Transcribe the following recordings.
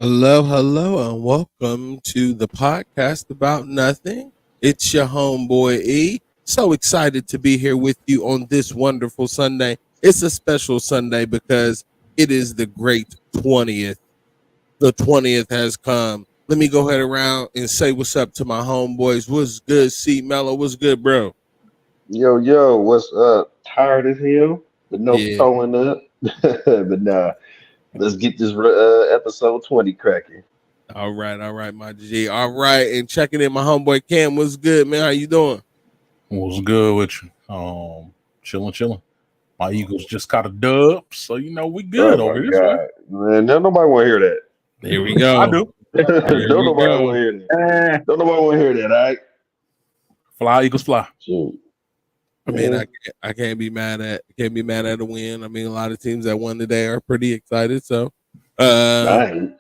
Hello, hello, and welcome to the podcast about nothing. It's your homeboy E. So excited to be here with you on this wonderful Sunday. It's a special Sunday because it is the great 20th. The 20th has come. Let me go ahead around and say what's up to my homeboys. What's good, C Mello? What's good, bro? Yo, yo, what's up? Tired as hell, but no Yeah. throwing up. But nah, let's get this episode 20 cracking. All right, my G. All right, and checking in my homeboy Cam. What's good, man? How you doing? What's good with you? Chilling. My Eagles just got a dub, so we good Oh over my this way. God. Man, don't nobody want to hear Here we I go. do. that. Here Don't we nobody want go. to hear that. Don't nobody want to hear that, all right? Fly Eagles fly. Shoot. I mean, Yeah. I can't be mad at a win. I mean, a lot of teams that won today are pretty excited. So, uh, I ain't.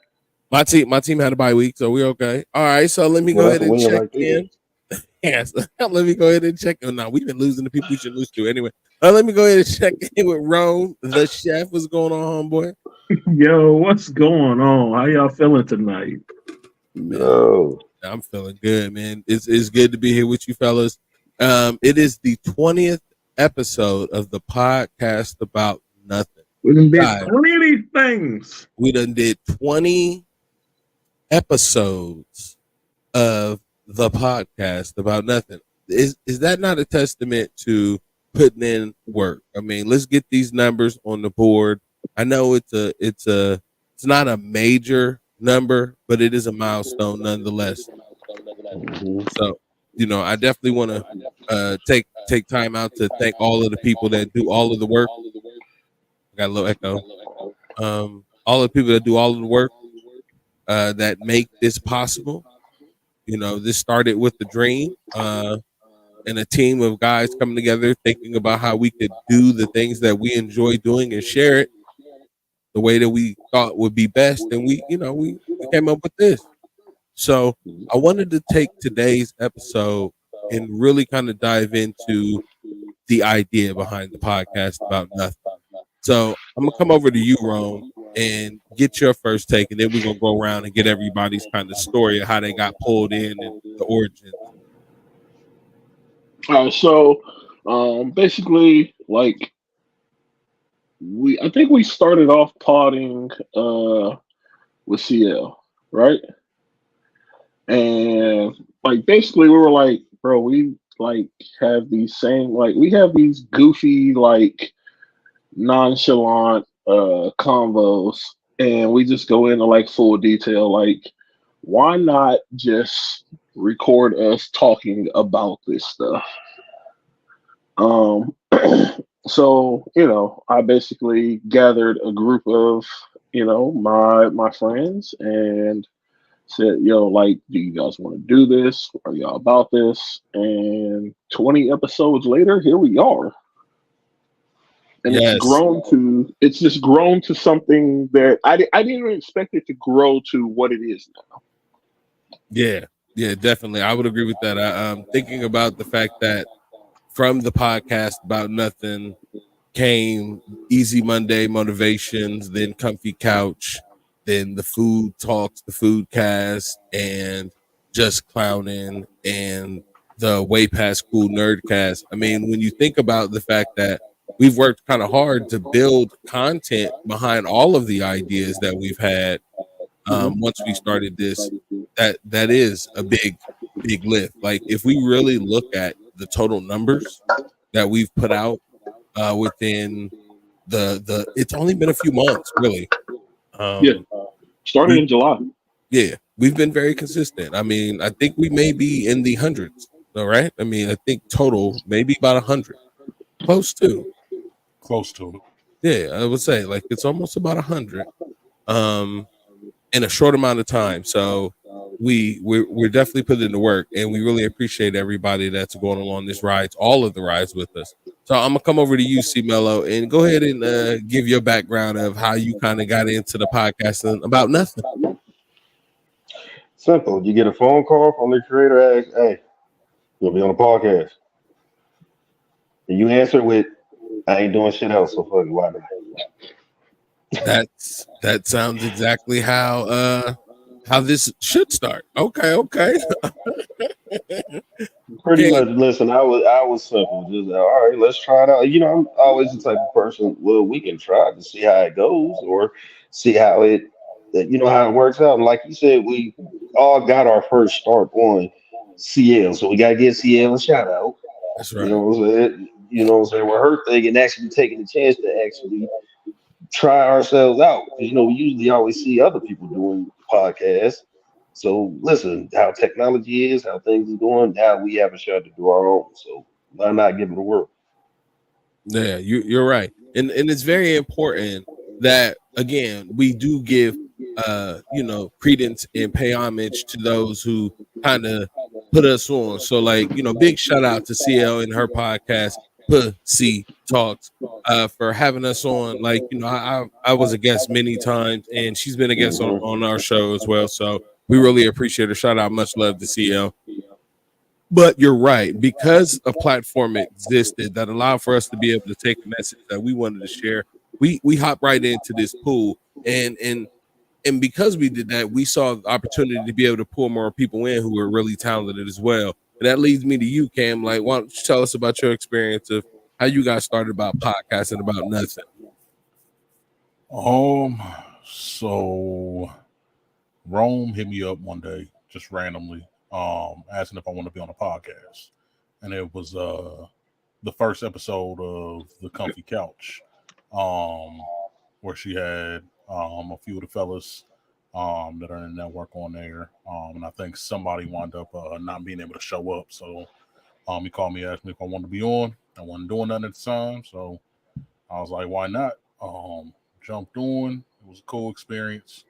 my team had a bye week, so we're okay. All right, so let me Well, go that's ahead a and win check right there. in. Yes, let me go ahead and check. Oh, no, we've been losing the people we should lose to anyway. Let me go ahead and check in with Rome, the chef. What's going on, homeboy? Yo, what's going on? How y'all feeling tonight? Man, No. I'm feeling good, man. It's good to be here with you, fellas. It is the 20th episode of the podcast about nothing. We done did Guys, plenty things. we done did 20 episodes of the podcast about nothing. Is that not a testament to putting in work? I mean, let's get these numbers on the board. I know it's not a major number, but it is a milestone nonetheless. Mhm. So, I definitely want to take time out to thank all of the people that do all of the work. I got a little echo. All the people that do all of the work that make this possible. This started with the dream and a team of guys coming together, thinking about how we could do the things that we enjoy doing and share it the way that we thought would be best. And we came up with this. So I wanted to take today's episode and really kind of dive into the idea behind the podcast about nothing. So I'm gonna come over to you, Rome, and get your first take, and then we're gonna go around and get everybody's kind of story of how they got pulled in and the origin. All right, so basically, like I think we started off potting with CL, right? And like basically, we were like, bro, we like have these same we have these goofy nonchalant convos, and we just go into like full detail, like why not just record us talking about this stuff. um so I basically gathered a group of my friends and said, yo, like, do you guys want to do this? Are y'all about this? And 20 episodes later, here we are. And Yes, it's just grown to something that I didn't even expect it to grow to what it is now. yeah, yeah, definitely. I would agree with that. Thinking about the fact that from the podcast about nothing came Easy Monday motivations, then Comfy Couch, then the food talks, the food cast, and just clowning and the way past cool nerdcast. I mean, when you think about the fact that we've worked kind of hard to build content behind all of the ideas that we've had, once we started this, that is a big lift. Like if we really look at the total numbers that we've put out within the it's only been a few months really. Yeah, um started we in July. Yeah, we've been very consistent. I mean, I think we may be in the hundreds. All right, I mean, I think total maybe about 100, close to. Close to it. Yeah, I would say like it's almost about 100 um in a short amount of time. So we're definitely putting in the work, and we really appreciate everybody that's going along this ride, all of the rides with us. So I'm gonna come over to you, C Mello, and go ahead and give your background of how you kind of got into the podcasting about nothing. Simple. You get a phone call from the creator, asks, hey, you'll be on a podcast. And you answer with, I ain't doing shit else, so fuck it, why not? That sounds exactly how this should start. Okay. Pretty Hey, much. Listen, I was simple. Just all right, let's try it out. I'm always the type of person. Well, we can try to see how it goes, or see how how it works out. And like you said, we all got our first start on CL, so we gotta give CL a shout out. that's You right. know what I'm saying? You know what I'm saying? With her thing and actually taking the chance to actually try ourselves out. Because we usually always see other people doing podcasts. So listen, how technology is, how things are going. Now we have a shot to do our own. So why not give it a whirl? Yeah, you're right, and it's very important that again we do give credence and pay homage to those who kind of put us on. So like big shout out to CL and her podcast Pussy Talks for having us on. Like I was a guest many times, and she's been a guest on Hmm. on our show as well. So we really appreciate her. Shout out, much love to CL. But you're right, because a platform existed that allowed for us to be able to take a message that we wanted to share. We hop right into this pool, and because we did that, we saw the opportunity to be able to pull more people in who were really talented as well. And that leads me to you, Cam. Like, why don't you tell us about your experience of how you got started about podcasting about nothing? Um, so Rome hit me up one day, just randomly, asking if I want to be on a podcast. And it was the first episode of The Comfy Couch, um, where she had a few of the fellas that are in the network on there. And I think somebody wound up not being able to show up. So he called me, asked me if I wanted to be on. I wasn't doing nothing at the time. So I was like, why not? Jumped on. It was a cool experience,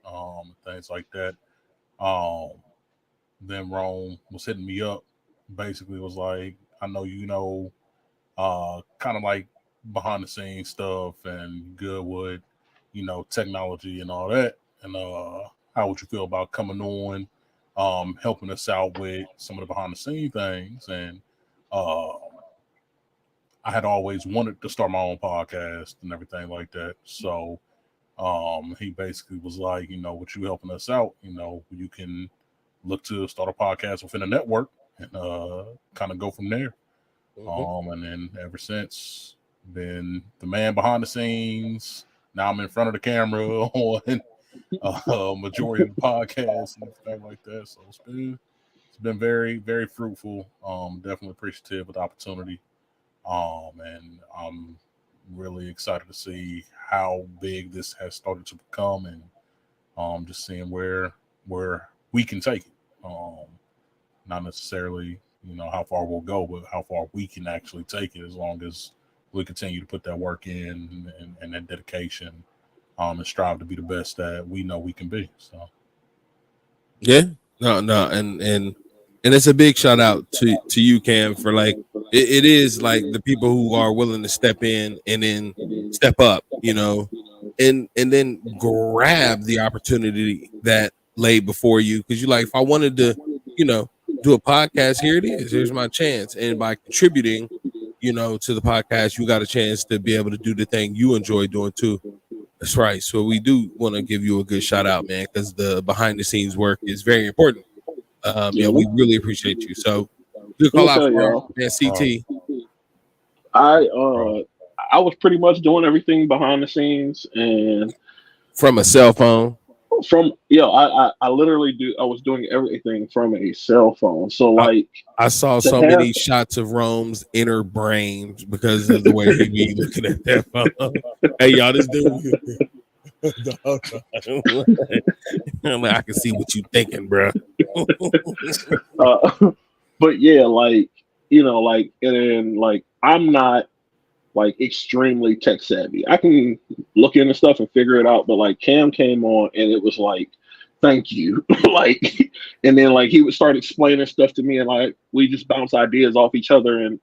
things like that. Um, then Rome was hitting me up. Basically, was like, I know kind of like behind the scenes stuff and good with, technology and all that. And how would you feel about coming on, helping us out with some of the behind the scene things? And uh, I had always wanted to start my own podcast and everything like that. So he basically was like, with you helping us out, you can look to start a podcast within a network and kind of go from there. Mhm. And then ever since, been the man behind the scenes. Now I'm in front of the camera on majority of the podcasts and everything like that. So it's been very, very fruitful. Definitely appreciative of the opportunity. And I'm really excited to see how big this has started to become, and just seeing where we can take it. Not necessarily, how far we'll go, but how far we can actually take it, as long as we continue to put that work in and that dedication, and strive to be the best that we know we can be. So Yeah, no, and it's a big shout out to you, Cam, for like it is like the people who are willing to step in and then step up, and then grab the opportunity that lay before you. Because you like, if I wanted to, you know, do a podcast, here it is. Here's my chance, and by contributing, to the podcast, you got a chance to be able to do the thing you enjoy doing too. That's right. So we do want to give you a good shout out, man, because the behind the scenes work is very important. Yeah, We really appreciate you. So good let call me out tell for our y'all, man uh, CT I bro, I was pretty much doing everything behind the scenes, and from a cell phone. I literally I was doing everything from a cell phone. So I, like I saw to so have many shots of Rome's inner brain because of the way he be looking at that phone. Hey, y'all, this dude. I'm like, I can see what you thinking, bro. but yeah, like like and then like I'm not like extremely tech savvy. I can look into stuff and figure it out, but like Cam came on and it was like, thank you. like and then like he would start explaining stuff to me and like we just bounce ideas off each other and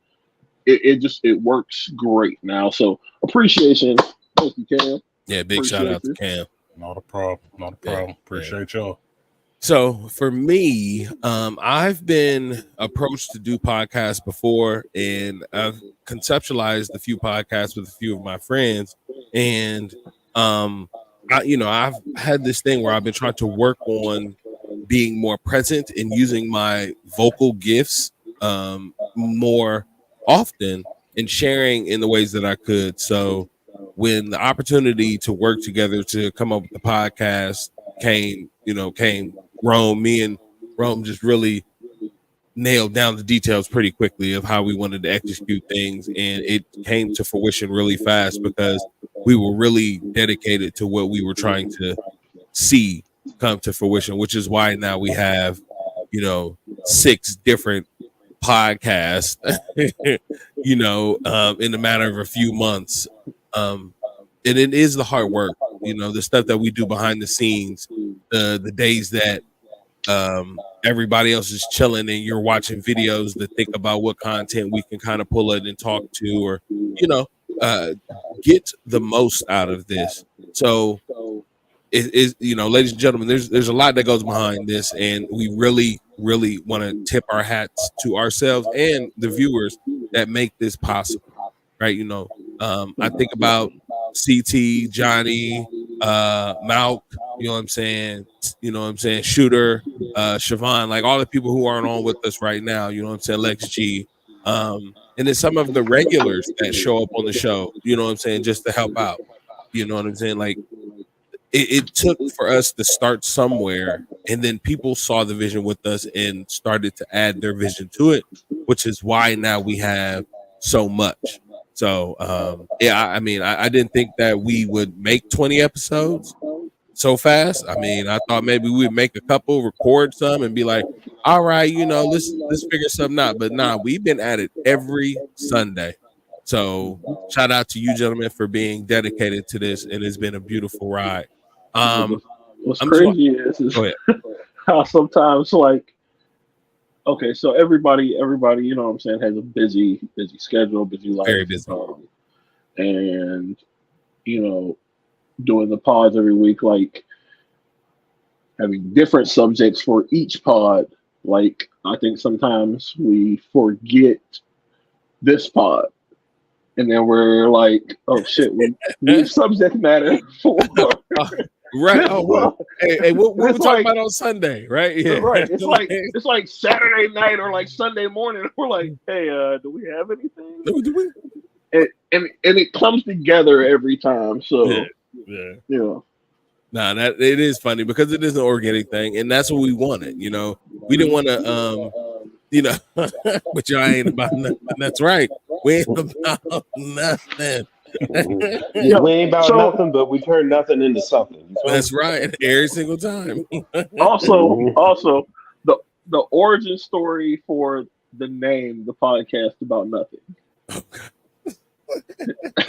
it works great now. So appreciation. Thank you, Cam. Yeah, big shout Appreciate out to you. Cam. not a problem. Not a Yeah, problem. yeah. Appreciate y'all. So for me, I've been approached to do podcasts before, and I've conceptualized a few podcasts with a few of my friends, and I've had this thing where I've been trying to work on being more present and using my vocal gifts more often and sharing in the ways that I could. So when the opportunity to work together to come up with the podcast came Rome, me and Rome just really nailed down the details pretty quickly of how we wanted to execute things, and it came to fruition really fast because we were really dedicated to what we were trying to see come to fruition, which is why now we have 6 different podcasts in a matter of a few months. And it is the hard work, the stuff that we do behind the scenes, the days that everybody else is chilling and you're watching videos to think about what content we can kind of pull in and talk to, or get the most out of this. So it is, ladies and gentlemen, there's a lot that goes behind this, and we really want to tip our hats to ourselves and the viewers that make this possible, right? I think about CT, Johnny, Malk, Shooter, Siobhan, like all the people who aren't on with us right now, Lex G, and then some of the regulars that show up on the show, just to help out, like it took for us to start somewhere, and then people saw the vision with us and started to add their vision to it, which is why now we have so much. So I didn't think that we would make 20 episodes so fast. I thought maybe we'd make a couple, record some, and be like, all right, let's figure something out. But nah, we've been at it every Sunday. So shout out to you gentlemen for being dedicated to this, and it's been a beautiful ride. What's crazy is how sometimes, like, okay, so everybody, has a busy schedule, busy life. Very busy. And, doing the pods every week, like having different subjects for each pod. Like, I think sometimes we forget this pod. And then we're like, oh shit, we need subject matter for right. Oh, well, hey, what we're talking about on Sunday, right? Yeah. Right. It's like Saturday night or like Sunday morning. We're like, hey, do we have anything? Do we? And it comes together every time. So yeah. Nah, that it is funny because it is an organic thing, and that's what we wanted. We didn't want to, but y'all ain't about nothing. That's right. We ain't about nothing. We ain't about nothing, but we turn nothing into something. That's right, every single time. Also, the origin story for the name, the podcast about nothing.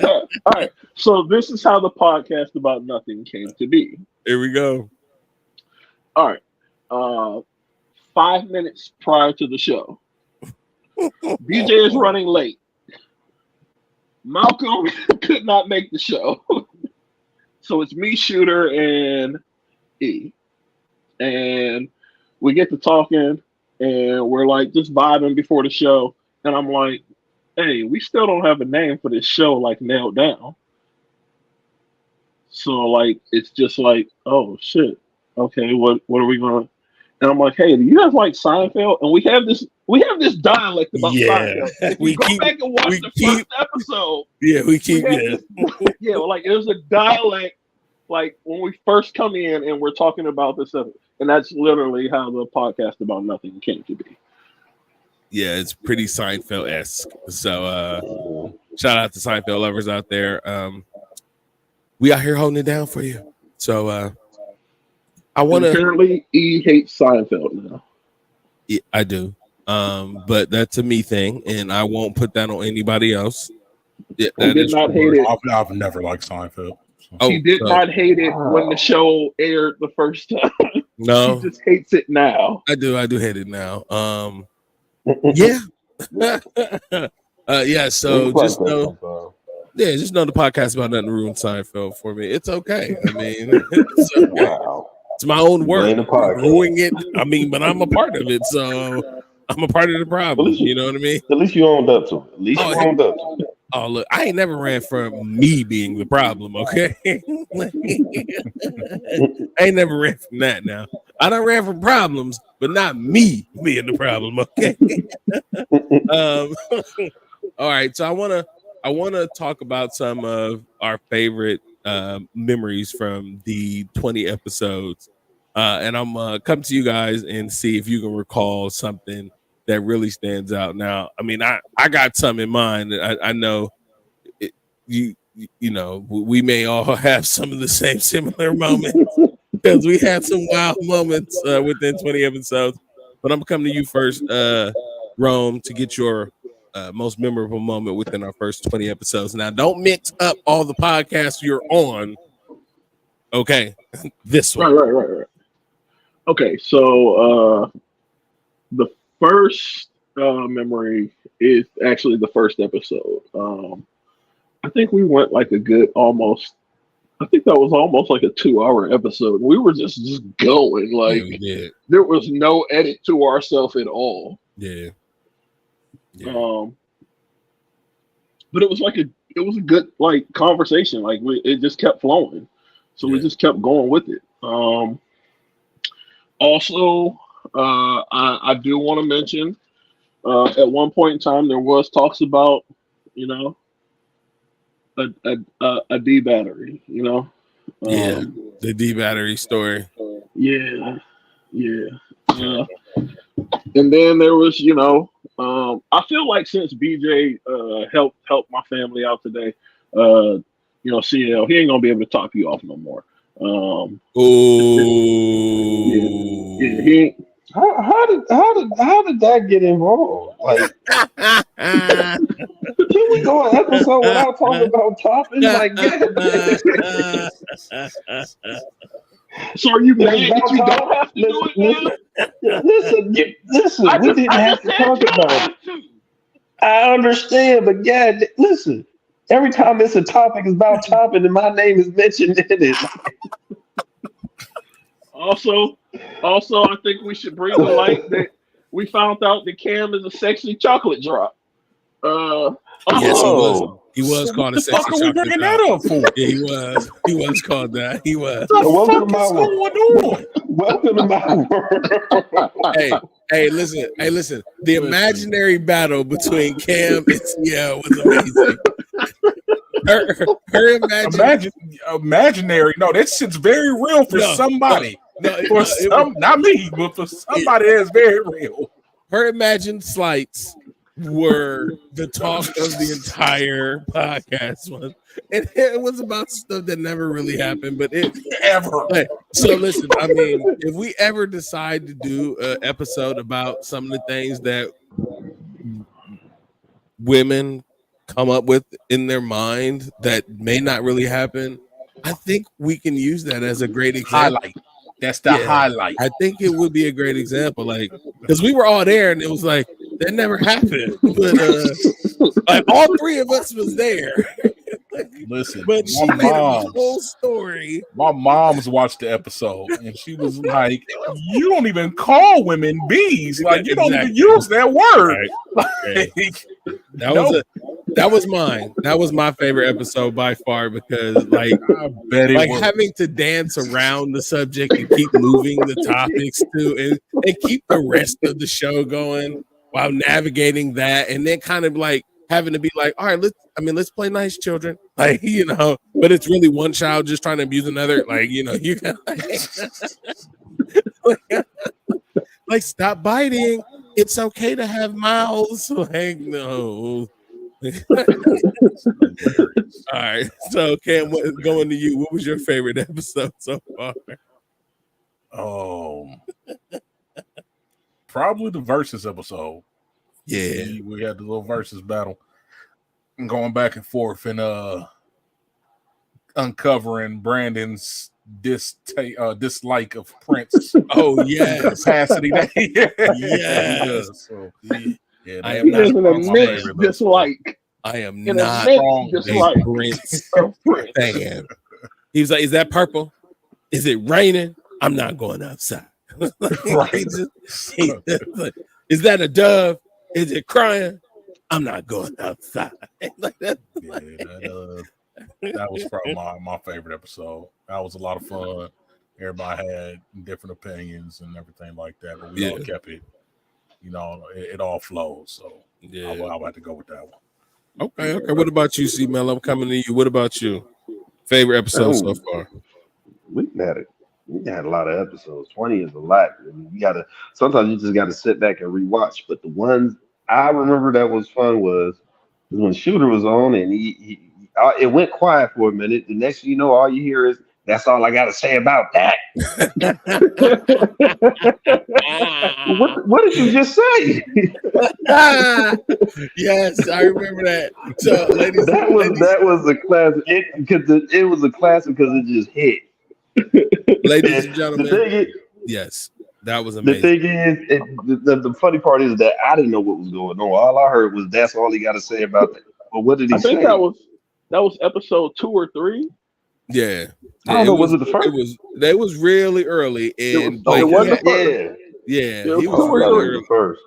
All right, so this is how the podcast about nothing came to be. Here we go. All right, 5 minutes prior to the show, BJ is running late. Malcolm could not make the show. So it's me, Shooter, and E. And we get to talking, and we're like just vibing before the show. And I'm like, hey, we still don't have a name for this show, like, nailed down. So, like, it's just like, oh, shit. Okay, what are we going to... And I'm like, hey, do you guys like Seinfeld? And we have this dialect about Seinfeld. If you go back and watch the first episode. Yeah, we keep like there's a dialect, like when we first come in and we're talking about this stuff. And that's literally how the podcast about nothing came to be. Yeah, it's pretty Seinfeld-esque. So shout out to Seinfeld lovers out there. We out here holding it down for you. So I want to. Apparently, E hates Seinfeld now. Yeah, I do, but that's a me thing, and I won't put that on anybody else. Yeah, he did not hate it. I've never liked Seinfeld. So. He did not hate it when the show aired the first time. No, he just hates it now. I do hate it now. Yeah, yeah. So just know. Yeah, just know the podcast about nothing ruined Seinfeld for me. It's okay. I mean, it's okay. Wow. It's my own work. Ruining it. I mean, but I'm a part of it, so I'm a part of the problem. You know what I mean? At least you owned up to it. At least you owned up to it. Oh look, I ain't never ran from me being the problem. Okay, I ain't never ran from that. Now I done ran from problems, but not me being the problem. Okay. All right, so I wanna talk about some of our favorite memories from the 20 episodes, and I'm come to you guys and see if you can recall something that really stands out. Now, I mean, I got some in mind. I know it, you know we may all have some of the same similar moments because we had some wild moments within 20 episodes. But I'm coming to you first, Rome, to get your most memorable moment within our first 20 episodes. Now, don't mix up all the podcasts you're on. Okay, this one. Right. Okay, so the first memory is actually the first episode. I think we went like a good almost. I think that was almost like a 2-hour episode. We were just going like there was no edit to ourselves at all. Yeah. But it was a good like conversation. Like it just kept flowing, so we just kept going with it. Also, I do want to mention at one point in time there was talks about a D battery. The D battery story. Yeah. And then there was, I feel like since BJ helped my family out today, CL, he ain't gonna be able to top you off no more. He How did that get involved? Like, can we go an episode without talking about topics? Like, so are you mad that you don't have to do it now? Listen, we didn't have to talk about it. I understand, but listen. Every time it's a topic, it's about topic, and my name is mentioned in it. Also, I think we should bring to light that we found out that Cam is a sexy chocolate drop. Yes, he was. He was called a sexy chocolate drop. What the fuck are we bringing that up for? Yeah, he was. He was called that. He was. Welcome to my world. Welcome to my world. Hey, listen. The imaginary battle between Cam and CL was amazing. Her imaginary. No, that shit's very real for somebody. Not me, but for somebody that's very real. Her imagined slights were the talk of the entire podcast one. And it was about stuff that never really happened, but it ever. So listen, I mean, if we ever decide to do an episode about some of the things that women come up with in their mind that may not really happen, I think we can use that as a great example. Highlight. That's the highlight. I think it would be a great example, like because we were all there and it was like that never happened, but like all three of us was there. Listen, but she made a whole story. My mom's watched the episode and she was like, "You don't even call women bees. Like you don't even use that word." Right. That was mine. That was my favorite episode by far because like having to dance around the subject and keep moving the topics too and keep the rest of the show going while navigating that and then kind of like having to be like, all right, let's play nice children. Like, but it's really one child just trying to abuse another. Like, you got like stop biting. It's okay to have mouths. Like, no. All right. So Cam, going to you. What was your favorite episode so far? Probably the versus episode. Yeah, we had the little versus battle and going back and forth and uncovering Brandon's dislike of Prince. Oh yes, capacity that yes. So, I am not an immense dislike. I am not a Prince fan. He was like, "Is that purple? Is it raining? I'm not going outside." Is that a dove? Is it crying? I'm not going outside. Like that. Yeah, that was probably my favorite episode. That was a lot of fun. Everybody had different opinions and everything like that, but we all kept it. You know, it all flows. So Yeah. I'll have to go with that one. Okay. What about you, C Mel? I'm coming to you. What about you? Favorite episode so far? We had a lot of episodes. 20 is a lot. I mean, sometimes you just gotta sit back and rewatch. But the ones I remember that was fun was when Shooter was on and it went quiet for a minute. The next thing you know, all you hear is, "That's all I gotta say about that." What did you just say? Yes, I remember that. So, ladies, that was a classic. It was a classic because it just hit. Ladies and gentlemen, yes, that was amazing. The thing is, the funny part is that I didn't know what was going on. All I heard was, "That's all he got to say about that." But what did he say? I think that was episode 2 or 3. Yeah, I don't know. Was it the first? It was really early, and it was the first. He was really early first,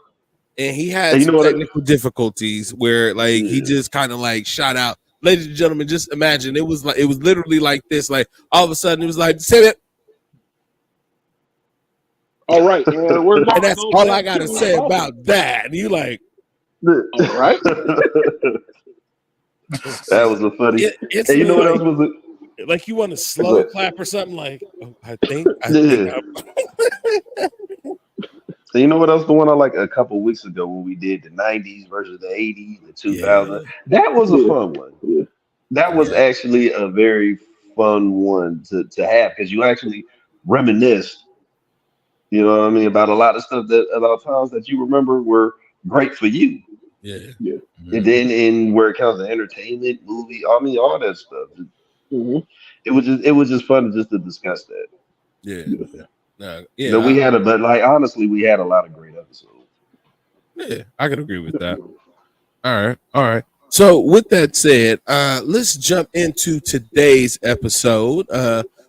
and he had some technical difficulties where, like, he just kind of like shot out. Ladies and gentlemen, just imagine it was literally like this. Like all of a sudden, it was like, "Say it." All right, and that's all I gotta say about that. And you like, all right. That was a funny. It's and you know what else was it? Like you want to slow clap or something like, oh, I think So you know what else? The one I like a couple weeks ago when we did the 90s versus the 80s, the 2000s. That was a fun one. Yeah. That was actually a very fun one to have because you actually reminisced, you know what I mean, about a lot of stuff about times that you remember were great for you. Yeah. Mm-hmm. And then in where it comes to entertainment, movie, I mean, all that stuff. Mm-hmm. It was just fun just to discuss that. Yeah. We had but like honestly, we had a lot of great episodes. Yeah, I can agree with that. All right. So with that said, let's jump into today's episode.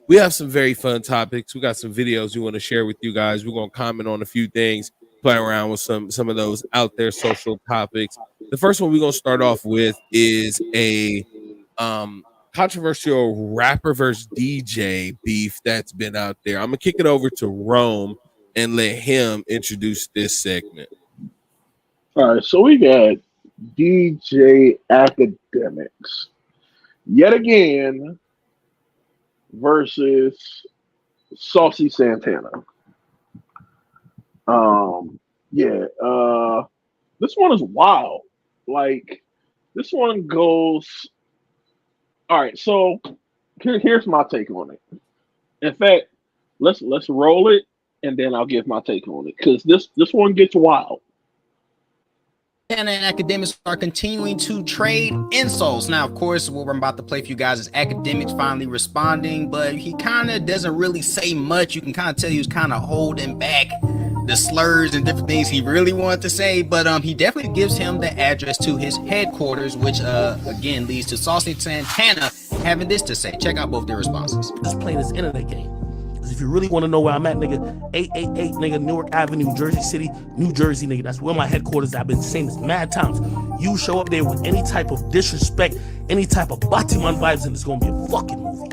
We have some very fun topics. We got some videos we want to share with you guys. We're gonna comment on a few things, play around with some of those out there social topics. The first one we're gonna start off with is a controversial rapper versus DJ beef that's been out there. I'm gonna kick it over to Rome and let him introduce this segment. All right, so we got DJ Academics yet again versus Saucy Santana. This one is wild. Like, this one goes. All right, so here's my take on it. In fact, let's roll it, and then I'll give my take on it because this one gets wild. And Academics are continuing to trade insults. Now, of course, what we're about to play for you guys is Academics finally responding, but he kind of doesn't really say much. You can kind of tell he was kind of holding back the slurs and different things he really wanted to say, but he definitely gives him the address to his headquarters, which again leads to Saucy Santana having this to say. Check out both their responses. Just playing this internet game. Because if you really want to know where I'm at, nigga, 888, nigga, Newark Avenue, Jersey City, New Jersey, nigga. That's where my headquarters are. I've been saying this mad times. You show up there with any type of disrespect, any type of Batiman vibes, and it's going to be a fucking movie.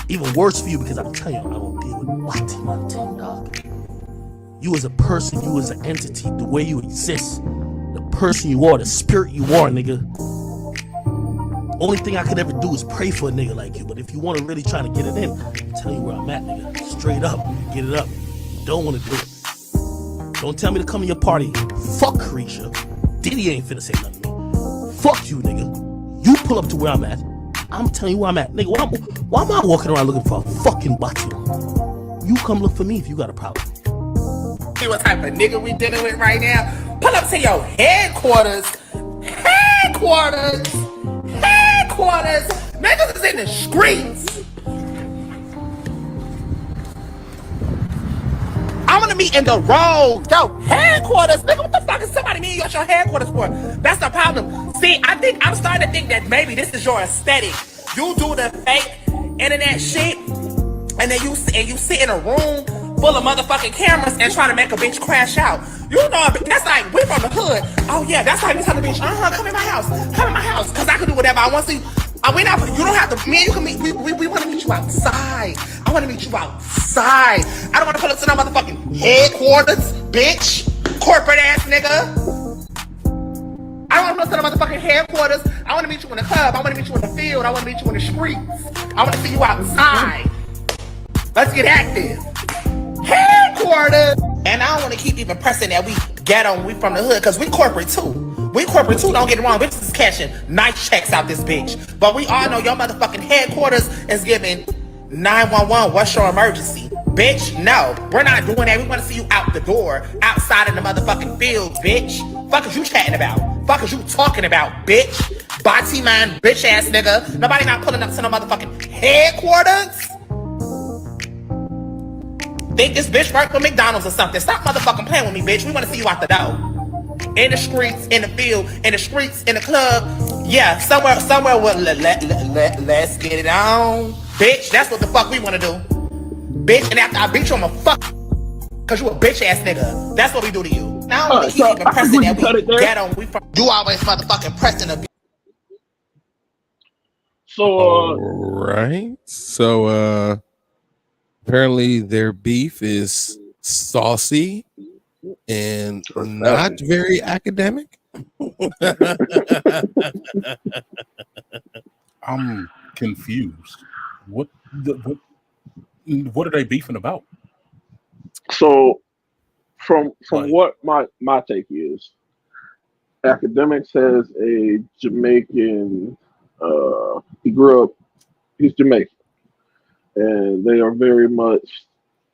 Even worse for you, because I'm telling you, I don't deal with Batiman thing, dog. You as a person, you as an entity, the way you exist, the person you are, the spirit you are, nigga. Only thing I could ever do is pray for a nigga like you. But if you want to really try to get it in, I'm telling you where I'm at, nigga. Straight up, get it up. Don't want to do it. Don't tell me to come to your party. Fuck Carisha. Diddy ain't finna say nothing to me. Fuck you, nigga. You pull up to where I'm at. I'm telling you where I'm at. Nigga, why am I walking around looking for a fucking batu? You come look for me if you got a problem. See what type of nigga we dealing with right now? Pull up to your headquarters. Niggas is in the streets. I'm gonna meet in the road. Yo, headquarters. Nigga, what the fuck is somebody mean you at your headquarters for? That's the problem. See, I'm starting to think that maybe this is your aesthetic. You do the fake internet shit, and then you sit in a room full of motherfucking cameras and trying to make a bitch crash out. You know, that's like, we from the hood. Oh yeah, that's how you tell the bitch, come in my house, cause I can do whatever I want to. We not, you don't have to, me and you can meet, we want to meet you outside. I want to meet you outside. I don't want to pull up to no motherfucking headquarters, bitch. Corporate ass nigga. I don't want to go to the motherfucking headquarters. I want to meet you in the club. I want to meet you in the field. I want to meet you in the streets. I want to see you outside. Let's get active. Headquarters. And I don't want to keep even pressing that we ghetto, we from the hood, because we corporate too. We corporate too, don't get it wrong. Bitches is cashing nice checks out this bitch. But we all know your motherfucking headquarters is giving 911. What's your emergency? Bitch, no. We're not doing that. We want to see you out the door, outside in the motherfucking field, bitch. Fuck is you chatting about? Fuck is you talking about, bitch? Body man, bitch ass nigga. Nobody not pulling up to no motherfucking headquarters. Think this bitch work for McDonald's or something. Stop motherfucking playing with me, bitch. We want to see you out the door. In the streets, in the field, in the streets, in the club. Yeah, somewhere let's get it on. Bitch, that's what the fuck we want to do. Bitch, and after I beat you, I'ma fuck. Cause you a bitch ass nigga. That's what we do to you. Now we keep even pressing that we get on. You always motherfucking pressing a. So, All right. So, apparently their beef is saucy and not very academic. I'm confused. What are they beefing about? So, from what my take is, Academics has a Jamaican. He grew up. He's Jamaican, and they are very much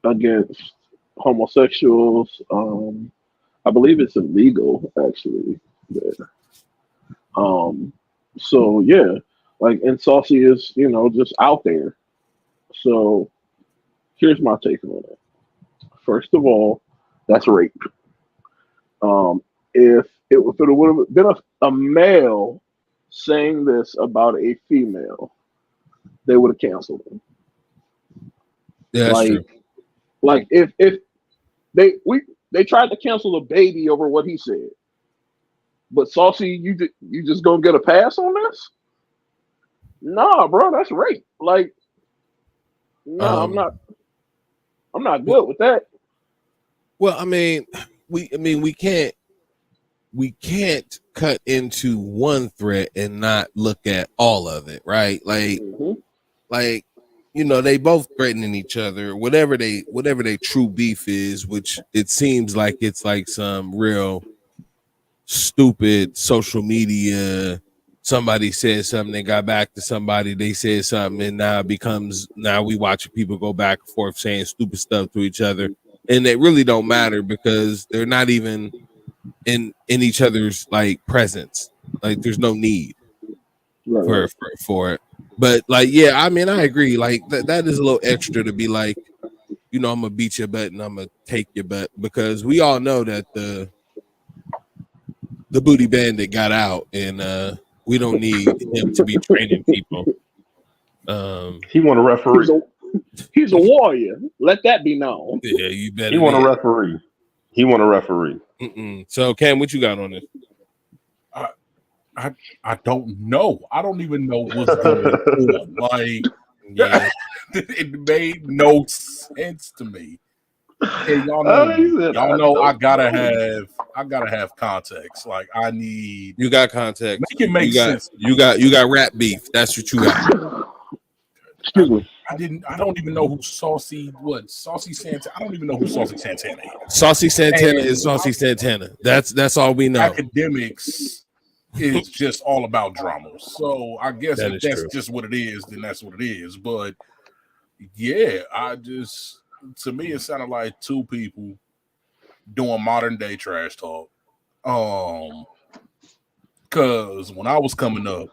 against homosexuals. I believe it's illegal actually there. So yeah, like, and Saucy is, just out there. So here's my take on it. First of all, that's rape. If it would have been a male saying this about a female, they would have canceled him. Yeah, that's true. Like if they tried to cancel the baby over what he said, but Saucy, you just gonna get a pass on this? Nah, bro, that's rape. Like, no, I'm not good with that. Well, I mean, we can't cut into one thread and not look at all of it, right? Like, like, they both threatening each other, whatever they true beef is, which it seems like it's like some real stupid social media. Somebody said something, they got back to somebody, they said something, and now we watch people go back and forth saying stupid stuff to each other, and it really don't matter because they're not even in each other's like presence. Like, there's no need for it. But like, yeah, I mean, I agree. Like that is a little extra to be like, I'm gonna beat your butt and I'm gonna take your butt, because we all know that the booty bandit got out, and we don't need him to be training people. He want a referee. He's a warrior. Let that be known. Yeah, you better. He want a referee. He want a referee. So, Cam, what you got on this? I don't know. I don't even know what's going on. Like, yeah, it made no sense to me. Hey, y'all know I gotta have context. Like, I need. You got context. Make it make sense. You got rap beef. That's what you got. Excuse me. I don't even know who Saucy Santana. I don't even know who Saucy Santana is. Saucy Santana is Saucy Santana. That's all we know. Academics is just all about drama. So I guess if that's true. just what it is, then that's what it is. But yeah, to me it sounded like two people doing modern day trash talk. Because when I was coming up,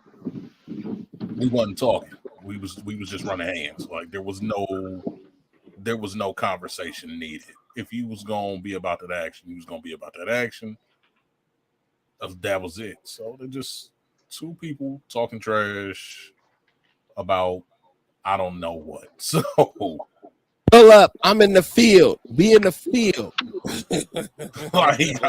we wasn't talking. We was just running hands. Like, there was no conversation needed. If you was gonna be about that action, you was gonna be about that action. That was it. So they're just two people talking trash about I don't know what. So Pull up. I'm in the field. Be in the field. Like,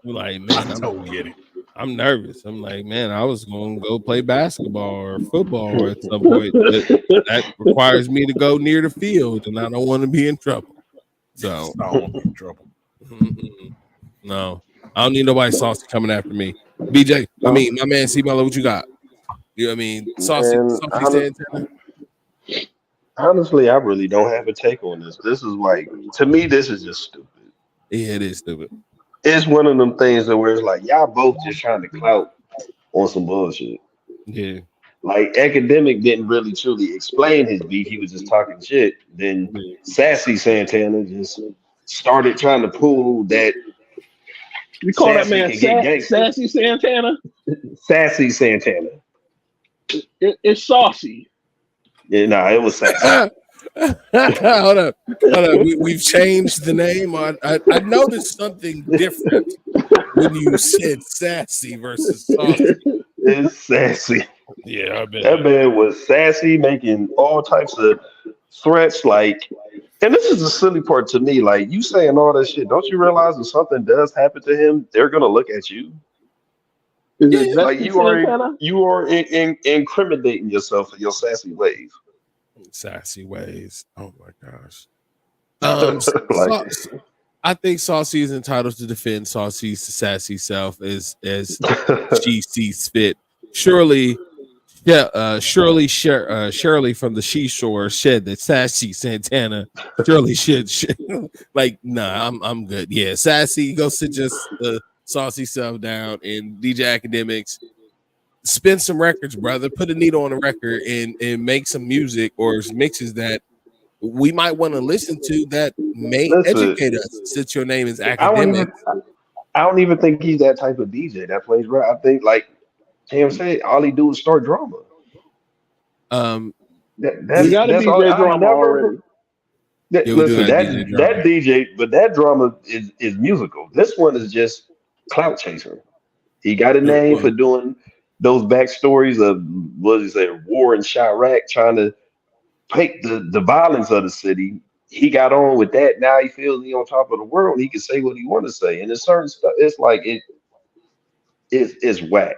Like, man, I don't get it. I'm nervous. I'm like, man, I was going to go play basketball or football at some point. That requires me to go near the field, and I don't want to be in trouble. So, I don't want to be in trouble. No, I don't need nobody saucy coming after me. BJ, I mean, my man, C-Mello, what you got? You know what I mean? Saucy Santana? Honestly, I really don't have a take on this. This is like, to me, this is just stupid. Yeah, it is stupid. It's one of them things that where it's like, y'all both just trying to clout on some bullshit. Yeah. Like, Academic didn't really truly explain his beef. He was just talking shit. Then Sassy Santana just started trying to pull that. You call that man Sassy Sassy Santana? Sassy Santana. It's saucy. Yeah, no, it was Sassy. Hold up. We've changed the name. I noticed something different when you said sassy versus saucy. It's Sassy. Yeah, I bet. That man was sassy, making all types of threats. Like, and this is the silly part to me. Like, you saying all that shit, don't you realize if something does happen to him, they're gonna look at you? Is it Like, Santana? you are incriminating yourself for your sassy ways. Sassy ways. Oh my gosh. Like, I think Saucy is entitled to defend Saucy's sassy self as she sees fit. Shirley from the Shore said that Sassy Santana surely should like, nah, I'm good. Yeah, Sassy, go sit just saucy self down, and DJ Academics, spin some records, brother. Put a needle on a record and make some music or mixes that we might want to listen to that may educate us, since your name is Academic. I don't even think he's that type of DJ that plays rap. I think, like, you know what I'm saying, all he do is start drama. You gotta be DJ drama already. Listen, that DJ, but that drama is musical. This one is just clout chaser. He got a name for doing those backstories of, what did he say, war in Chirac, trying to take the violence of the city. He got on with that. Now he feels he on top of the world. He can say what he want to say. And there's certain stuff, it's like it's whack.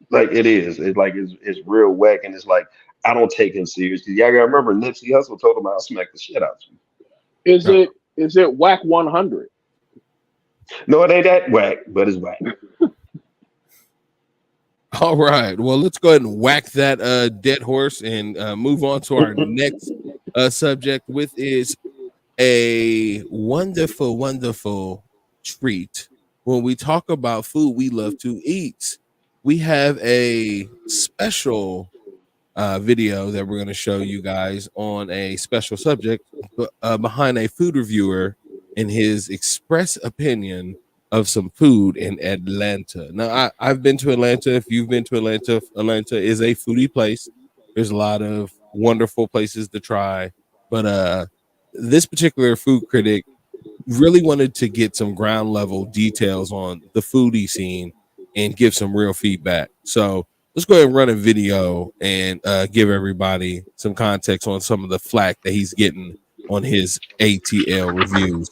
Like, it is. It's like it's real whack, and it's like, I don't take him seriously. Y'all gotta remember, Nipsey Hussle told him I'll smack the shit out you. Is it whack 100? No, it ain't that whack, but it's whack. All right. Well, let's go ahead and whack that dead horse and move on to our next subject, which is a wonderful, wonderful treat. When we talk about food we love to eat, we have a special video that we're going to show you guys on a special subject behind a food reviewer and his express opinion of some food in Atlanta. Now, I've been to Atlanta. If you've been to Atlanta, Atlanta is a foodie place. There's a lot of wonderful places to try, but this particular food critic really wanted to get some ground level details on the foodie scene and give some real feedback. So let's go ahead and run a video and give everybody some context on some of the flack that he's getting on his ATL reviews.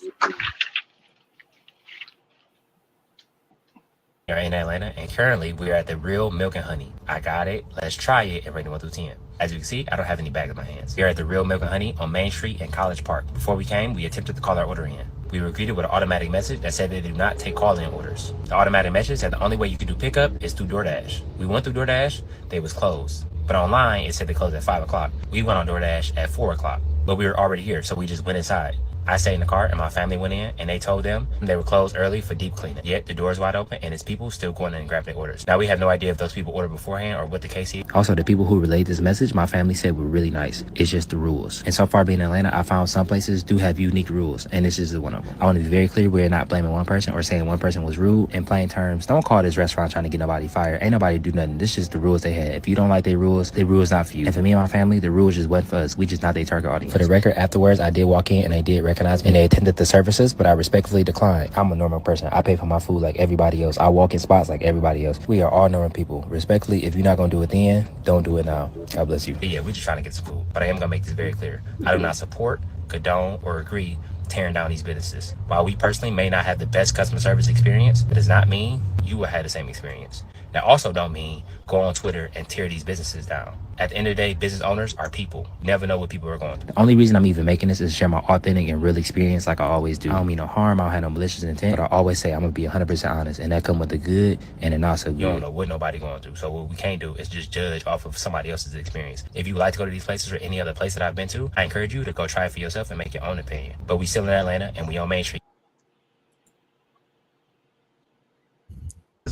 We're in Atlanta, and currently we are at the Real Milk and Honey. I got it. Let's try it and rate it 1 through 10. As you can see, I don't have any bags in my hands. We are at the Real Milk and Honey on Main Street in College Park. Before we came, we attempted to call our order in. We were greeted with an automatic message that said they do not take call-in orders. The automatic message said the only way you can do pickup is through DoorDash. We went through DoorDash, they was closed. But online, it said they closed at 5 o'clock. We went on DoorDash at 4 o'clock, but we were already here, so we just went inside. I stayed in the car and my family went in, and they told them they were closed early for deep cleaning. Yet the door's wide open and it's people still going in and grabbing their orders. Now we have no idea if those people ordered beforehand or what the case is. Also, the people who relayed this message, my family said were really nice. It's just the rules. And so far being in Atlanta, I found some places do have unique rules, and this is one of them. I want to be very clear, we're not blaming one person or saying one person was rude. In plain terms, don't call this restaurant trying to get nobody fired. Ain't nobody do nothing. This is just the rules they had. If you don't like their rules not for you. And for me and my family, the rules just wasn't for us. We just not their target audience. For the record, afterwards, I did walk in and they did recognized me and they attended the services, but I respectfully declined. I'm a normal person. I pay for my food like everybody else. I walk in spots like everybody else. We are all normal people. Respectfully, if you're not gonna do it then, don't do it now. God bless you. Yeah, we're just trying to get some food. But I am gonna make this very clear. I do not support, condone, or agree tearing down these businesses. While we personally may not have the best customer service experience, it does not mean you will have the same experience. That also don't mean go on Twitter and tear these businesses down. At the end of the day, business owners are people. You never know what people are going through. The only reason I'm even making this is to share my authentic and real experience like I always do. I don't mean no harm, I don't have no malicious intent, but I always say I'm gonna be 100% honest, and that come with the good and the not so good. You don't know what nobody going through, so what we can't do is just judge off of somebody else's experience. If you would like to go to these places or any other place that I've been to, I encourage you to go try it for yourself and make your own opinion. But we still in Atlanta and we on Main Street.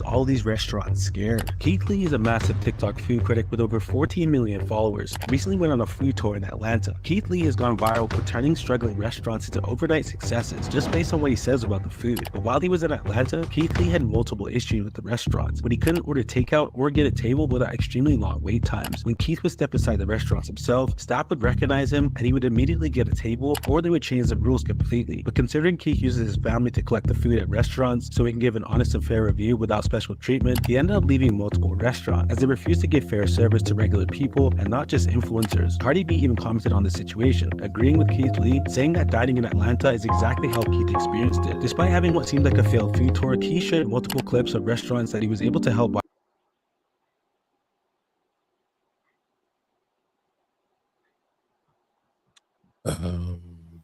All these restaurants scared. Keith Lee is a massive TikTok food critic with over 14 million followers. Recently went on a food tour in Atlanta. Keith Lee has gone viral for turning struggling restaurants into overnight successes just based on what he says about the food. But while he was in Atlanta, Keith Lee had multiple issues with the restaurants when he couldn't order takeout or get a table without extremely long wait times. When Keith would step inside the restaurants himself, staff would recognize him and he would immediately get a table, or they would change the rules completely. But considering Keith uses his family to collect the food at restaurants so he can give an honest and fair review without special treatment, he ended up leaving multiple restaurants as they refused to give fair service to regular people and not just influencers. Cardi B even commented on the situation, agreeing with Keith Lee, saying that dining in Atlanta is exactly how Keith experienced it. Despite having what seemed like a failed food tour, Keith shared multiple clips of restaurants that he was able to help.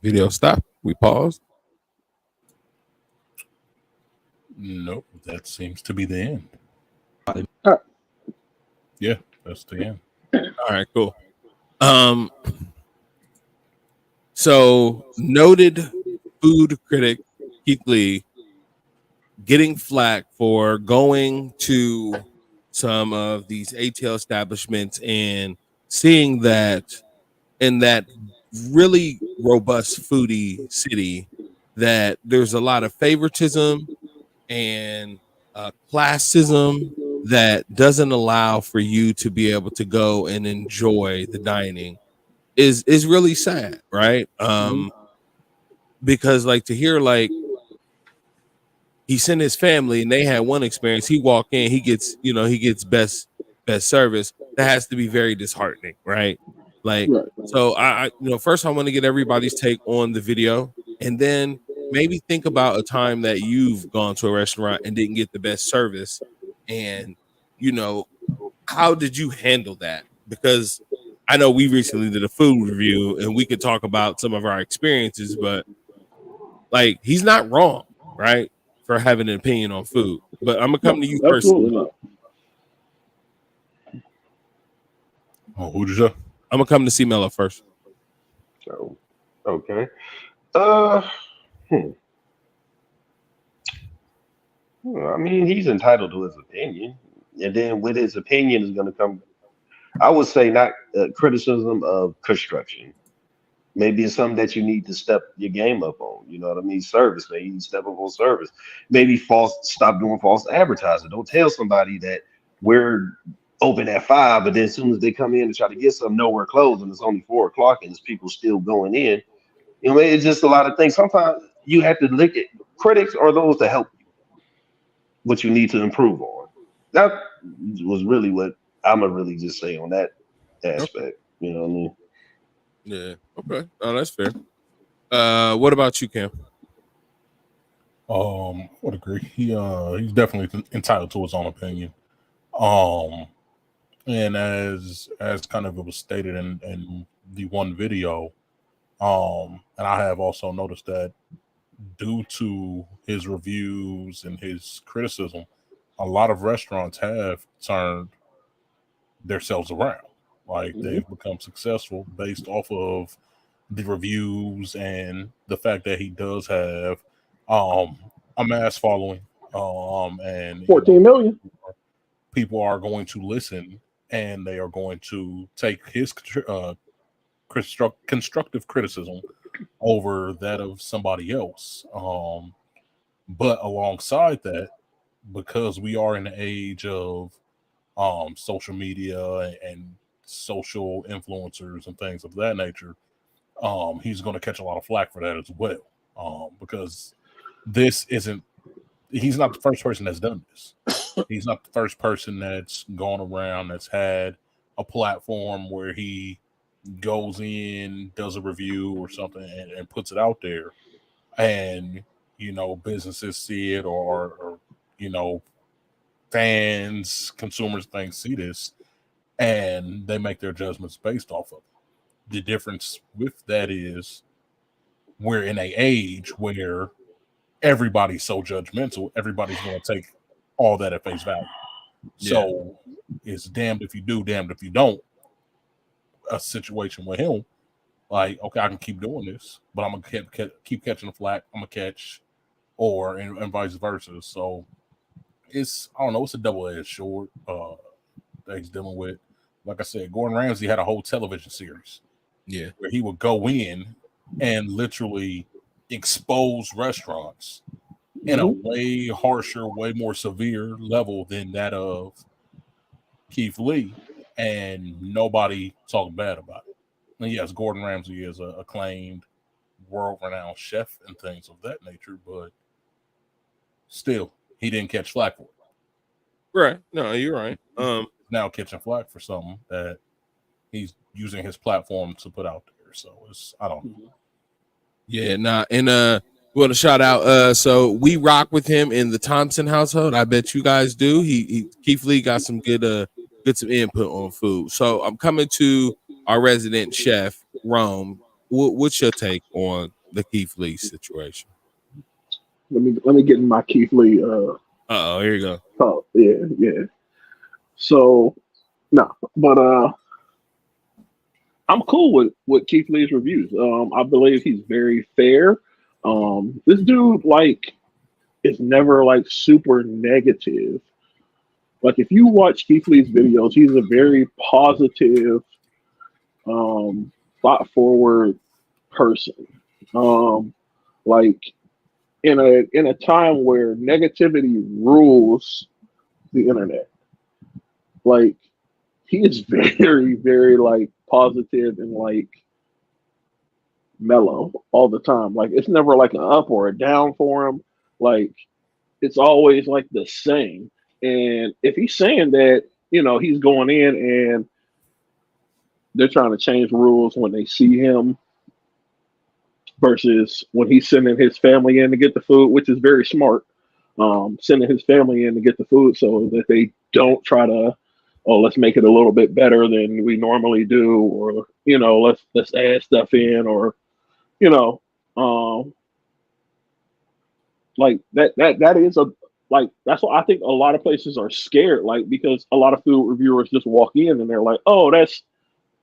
Video stop. We paused. Nope, that seems to be the end. Yeah, that's the end. All right, cool. So noted food critic Keith Lee getting flack for going to some of these ATL establishments and seeing that in that really robust foodie city that there's a lot of favoritism and classism that doesn't allow for you to be able to go and enjoy the dining is really sad, right? Because like to hear like he sent his family and they had one experience, he walked in, he gets best service. That has to be very disheartening, right? Like, so I first I want to get everybody's take on the video, and then maybe think about a time that you've gone to a restaurant and didn't get the best service, and how did you handle that? Because I know we recently did a food review and we could talk about some of our experiences, but like he's not wrong, right, for having an opinion on food. But I'm gonna come to you first. Absolutely. Oh, who'd you say? I'm gonna come to see Mello first. So, okay. I mean, he's entitled to his opinion, and then with his opinion is going to come, I would say, not criticism of construction. Maybe it's something that you need to step your game up on. You know what I mean? Service. Maybe you step up on service. Maybe stop doing false advertising. Don't tell somebody that we're open at 5, but then as soon as they come in and try to get some, no, we're closed, and it's only 4 o'clock, and there's people still going in. It's just a lot of things. Sometimes you have to look at critics or those to help you what you need to improve on. That was really what I'm gonna really just say on that aspect. You know what I mean? Yeah. Okay. Oh, that's fair. What about you, Cam? I would agree. He's definitely entitled to his own opinion. And as kind of it was stated in the one video, and I have also noticed that due to his reviews and his criticism, a lot of restaurants have turned themselves around. Like they've become successful based off of the reviews and the fact that he does have a mass following. And 14 million people are going to listen, and they are going to take his constructive criticism over that of somebody else. But alongside that, because we are in the age of social media and social influencers and things of that nature, he's going to catch a lot of flack for that as well, because this isn't. He's not the first person that's done this. He's not the first person that's gone around that's had a platform where he goes in, does a review or something, and puts it out there, and businesses see it, or fans, consumers, things see this, and they make their judgments based off of it. The difference with that is we're in an age where everybody's so judgmental. Everybody's going to take all that at face value. Yeah. So it's damned if you do, damned if you don't. A situation with him, like, okay, I can keep doing this, but I'm going to keep catching the flack. I'm going to catch, and vice versa. So it's, I don't know, it's a double-edged sword that he's dealing with. Like I said, Gordon Ramsay had a whole television series. Yeah. Where he would go in and literally expose restaurants in a way harsher, way more severe level than that of Keith Lee, and nobody talked bad about it. And yes, Gordon Ramsay is an acclaimed, world-renowned chef and things of that nature, but still, he didn't catch flack for it. Right. No, you're right. Now catching flack for something that he's using his platform to put out there. So it's, I don't know. Yeah, and we want to shout out. So we rock with him in the Thompson household. I bet you guys do. Keith Lee got some good some input on food. So I'm coming to our resident chef, Rome. What's your take on the Keith Lee situation? Let me get in my Keith Lee. Here you go. Oh yeah. So no, but I'm cool with Keith Lee's reviews. I believe he's very fair. This dude is never super negative. Like, if you watch Keith Lee's videos, he's a very positive, thought forward person. In a time where negativity rules the internet, he is very, very positive and mellow all the time. It's never an up or a down for him. It's always the same. And if he's saying that, he's going in and they're trying to change rules when they see him versus when he's sending his family in to get the food, which is very smart. Sending his family in to get the food so that they don't try to, let's make it a little bit better than we normally do, or let's add stuff in, or that is that's why I think a lot of places are scared, because a lot of food reviewers just walk in and they're like, oh,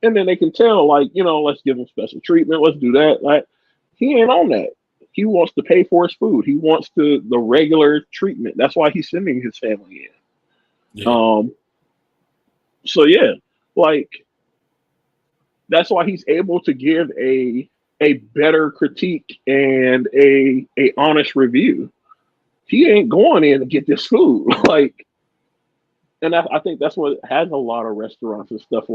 and then they can tell, let's give him special treatment, let's do that. He ain't on that. He wants to pay for his food. He wants the regular treatment. That's why he's sending his family in. Yeah. So yeah, that's why he's able to give a better critique and a honest review. He ain't going in to get this food. And I think that's what has a lot of restaurants and stuff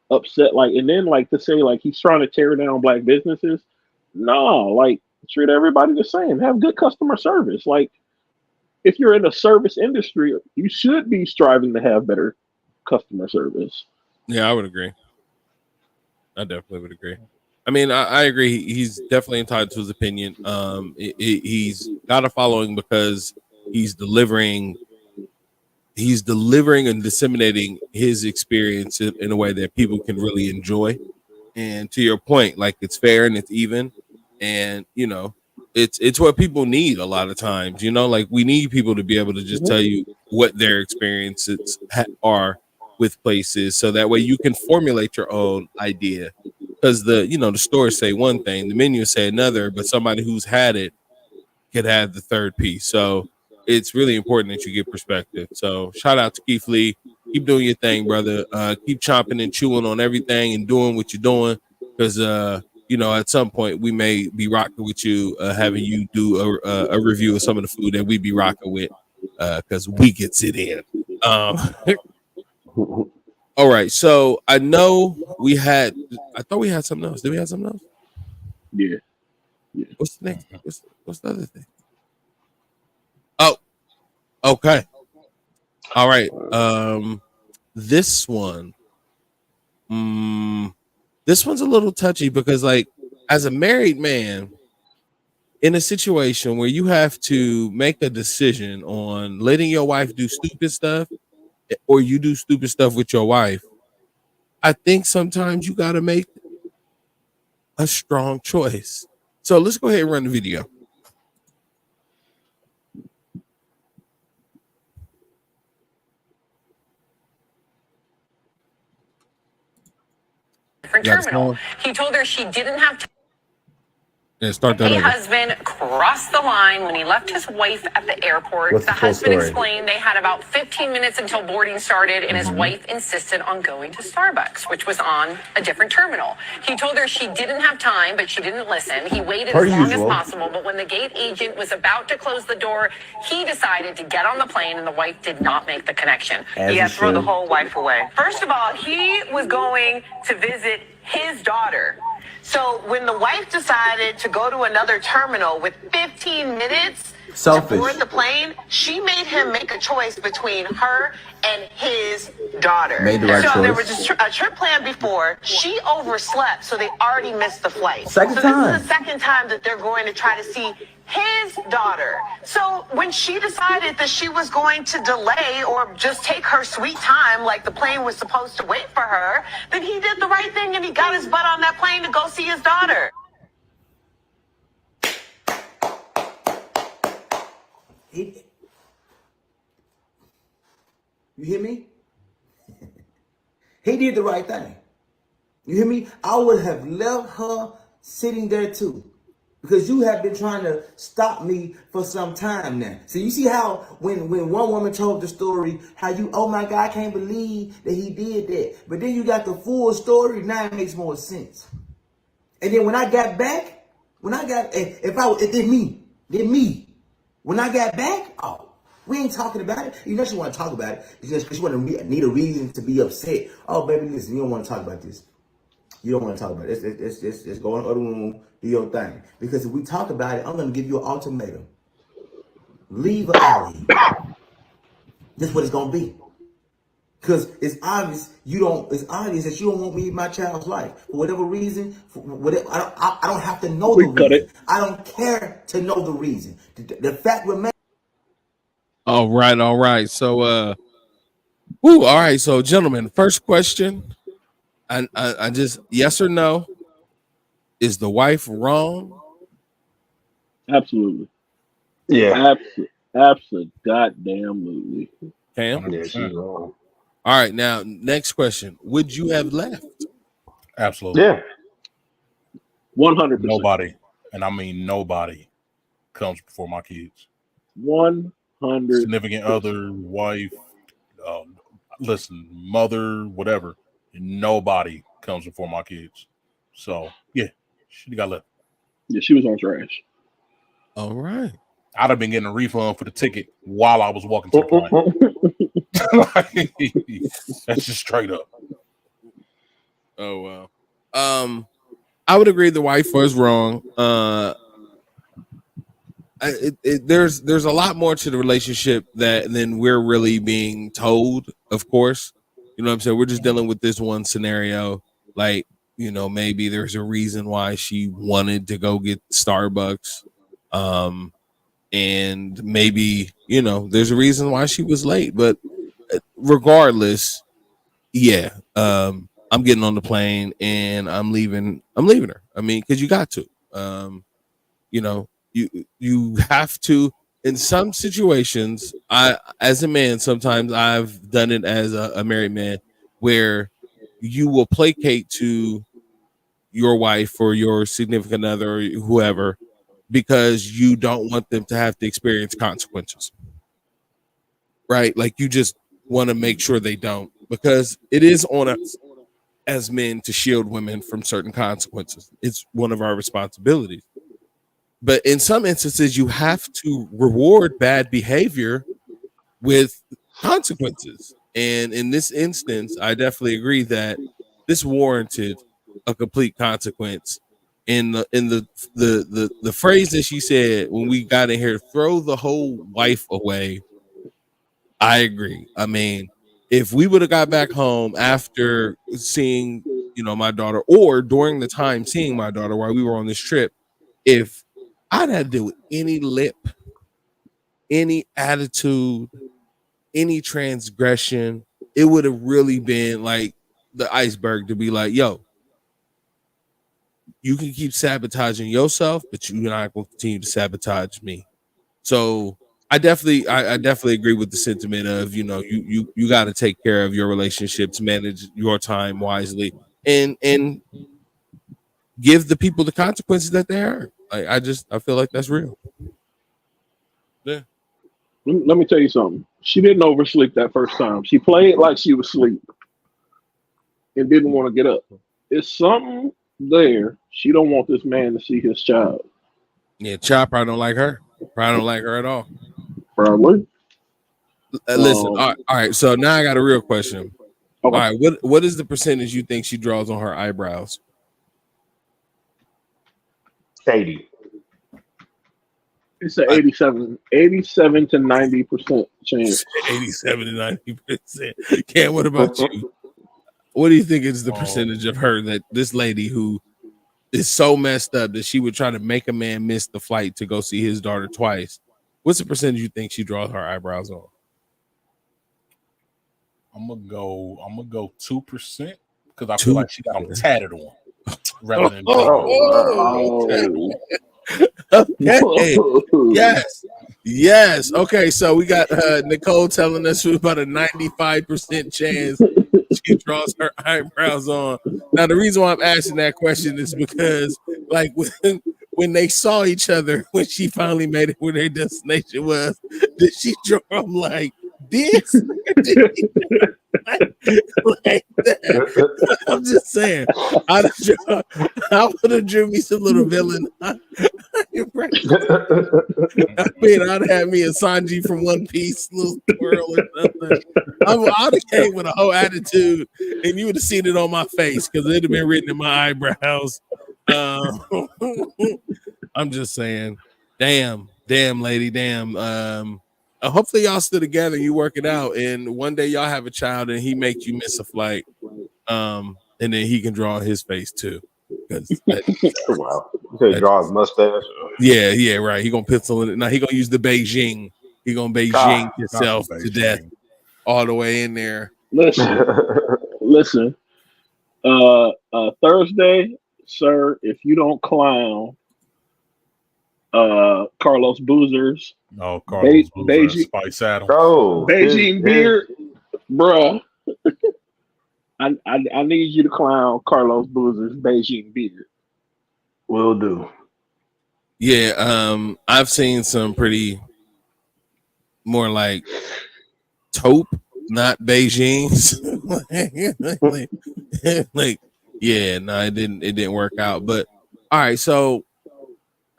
upset. And then to say he's trying to tear down black businesses. No, treat everybody the same. Have good customer service. If you're in the service industry, you should be striving to have better customer service. Yeah, I would agree. I definitely would agree. I mean, I agree. He's definitely entitled to his opinion. He's got a following because he's delivering and disseminating his experience in a way that people can really enjoy. And to your point, it's fair and it's even, and it's what people need a lot of times. We need people to be able to just tell you what their experiences are with places, so that way you can formulate your own idea. Because the stores say one thing, the menu say another, but somebody who's had it could have the third piece. So it's really important that you get perspective. So shout out to Keith Lee. Keep doing your thing, brother. Keep chomping and chewing on everything and doing what you're doing. Because at some point we may be rocking with you, having you do a review of some of the food that we be rocking with, because we gets it in. All right, so I know I thought we had something else. Did we have something else? Yeah. What's the next? What's the other thing? Oh, okay. All right. This one. This one's a little touchy because, like, as a married man, in a situation where you have to make a decision on letting your wife do stupid stuff or you do stupid stuff with your wife, I think sometimes you got to make a strong choice. So let's go ahead and run the video. Terminal. He told her she didn't have to. Yeah, start that The over. husband crossed the line when he left his wife at the airport. The husband explained they had about 15 minutes until boarding started, and his wife insisted on going to Starbucks, which was on a different terminal. He told her she didn't have time, but she didn't listen. He waited as long as possible, but when the gate agent was about to close the door, he decided to get on the plane, and the wife did not make the connection. He had to throw the whole wife away. First of all, he was going to visit his daughter. So when the wife decided to go to another terminal with 15 minutes to board the plane, she made him make a choice between her and his daughter. Made the right choice. There was a trip planned before. She overslept, so they already missed the flight. This is the second time that they're going to try to see his daughter. So when she decided that she was going to delay or just take her sweet time like the plane was supposed to wait for her, then he did the right thing and he got his butt on that plane to go see his daughter. You hear me? He did the right thing. You hear me? I would have left her sitting there too. Because you have been trying to stop me for some time now. So you see how when one woman told the story, how you, oh my God, I can't believe that he did that. But then you got the full story, now it makes more sense. And then when I got back, when I got back, oh, we ain't talking about it. You know she want to talk about it because she need a reason to be upset. Oh, baby, listen, you don't want to talk about this. You don't want to talk about it. Let's go in the other room, do your thing. Because if we talk about it, I'm going to give you an ultimatum. Leave her out of here. That's what it's going to be. Because it's obvious that you don't want me in my child's life. For whatever reason, I don't have to know the reason. I don't care to know the reason. The fact remains. All right. So, all right. So, gentlemen, first question. I just, yes or no, is the wife wrong? Absolutely. Yeah. Absolutely. Cam? Yeah, she's wrong. All right. Now, next question. Would you have left? Absolutely. Yeah. 100%. Nobody, and I mean nobody, comes before my kids. 100. Significant other, wife, mother, whatever. Nobody comes before my kids. So yeah, she got left. Yeah, she was on trash. All right. I'd have been getting a refund for the ticket while I was walking to the plane. That's just straight up. Oh wow. I would agree the wife was wrong. There's a lot more to the relationship than we're really being told, of course. You know what I'm saying? We're just dealing with this one scenario. Like, you know, maybe there's a reason why she wanted to go get Starbucks. And maybe, you know, there's a reason why she was late. But regardless, yeah, I'm getting on the plane and I'm leaving her. I mean, because you got to. You know, you have to. In some situations, as a man, sometimes I've done it as a married man, where you will placate to your wife or your significant other or whoever because you don't want them to have to experience consequences, right? Like you just want to make sure they don't, because it is on us as men to shield women from certain consequences. It's one of our responsibilities. But in some instances, you have to reward bad behavior with consequences. And in this instance, I definitely agree that this warranted a complete consequence. in the phrase that she said when we got in here, throw the whole wife away. I agree. I mean, if we would have got back home after seeing, my daughter, or during the time seeing my daughter while we were on this trip, if I'd had to do any lip, any attitude, any transgression, it would have really been like the iceberg to be like, yo, you can keep sabotaging yourself, but you're not going to continue to sabotage me. So I definitely agree with the sentiment of, you got to take care of your relationships, manage your time wisely, and give the people the consequences that they earn. I feel like that's real. Yeah. Let me tell you something. She didn't oversleep that first time. She played like she was asleep and didn't want to get up. It's something there. She don't want this man to see his child. Yeah, child probably don't like her. Probably don't like her at all. Probably. Listen, all right. So now I got a real question. Okay. All right, what is the percentage you think she draws on her eyebrows? Katie. It's an 87 to 90% chance. 87 to 90%. Cam, what about you? What do you think is the percentage of her, that this lady who is so messed up that she would try to make a man miss the flight to go see his daughter twice? What's the percentage you think she draws her eyebrows on? I'm gonna go 2% because I feel like she got them tatted on rather than. Okay. Yes. Okay. So we got Nicole telling us about a 95% chance she draws her eyebrows on. Now, the reason why I'm asking that question is because, like, when they saw each other, when she finally made it where their destination was, did she draw them like this? Like that? I'm just saying. I would have drew me some little villain. I mean, I'd have me a Sanji from One Piece, little squirrel or something. I'd have came with a whole attitude, and you would have seen it on my face because it'd have been written in my eyebrows. I'm just saying. Damn, lady, damn. Hopefully y'all still together, you work it out, and one day y'all have a child and he makes you miss a flight, and then he can draw his face too. Wow. You draw his mustache. Yeah, right. He gonna pencil it. Now he gonna use the Beijing. He gonna Beijing himself to death all the way in there. Listen. Thursday, sir, if you don't clown Carlos Boozers. No, Carlos Boozers, Spice Adams. Beijing beard, bruh. I need you to clown Carlos Boozers Beijing beard. Will do. Yeah, I've seen some pretty more like taupe, not Beijing's. like, yeah, no, it didn't work out. But all right, so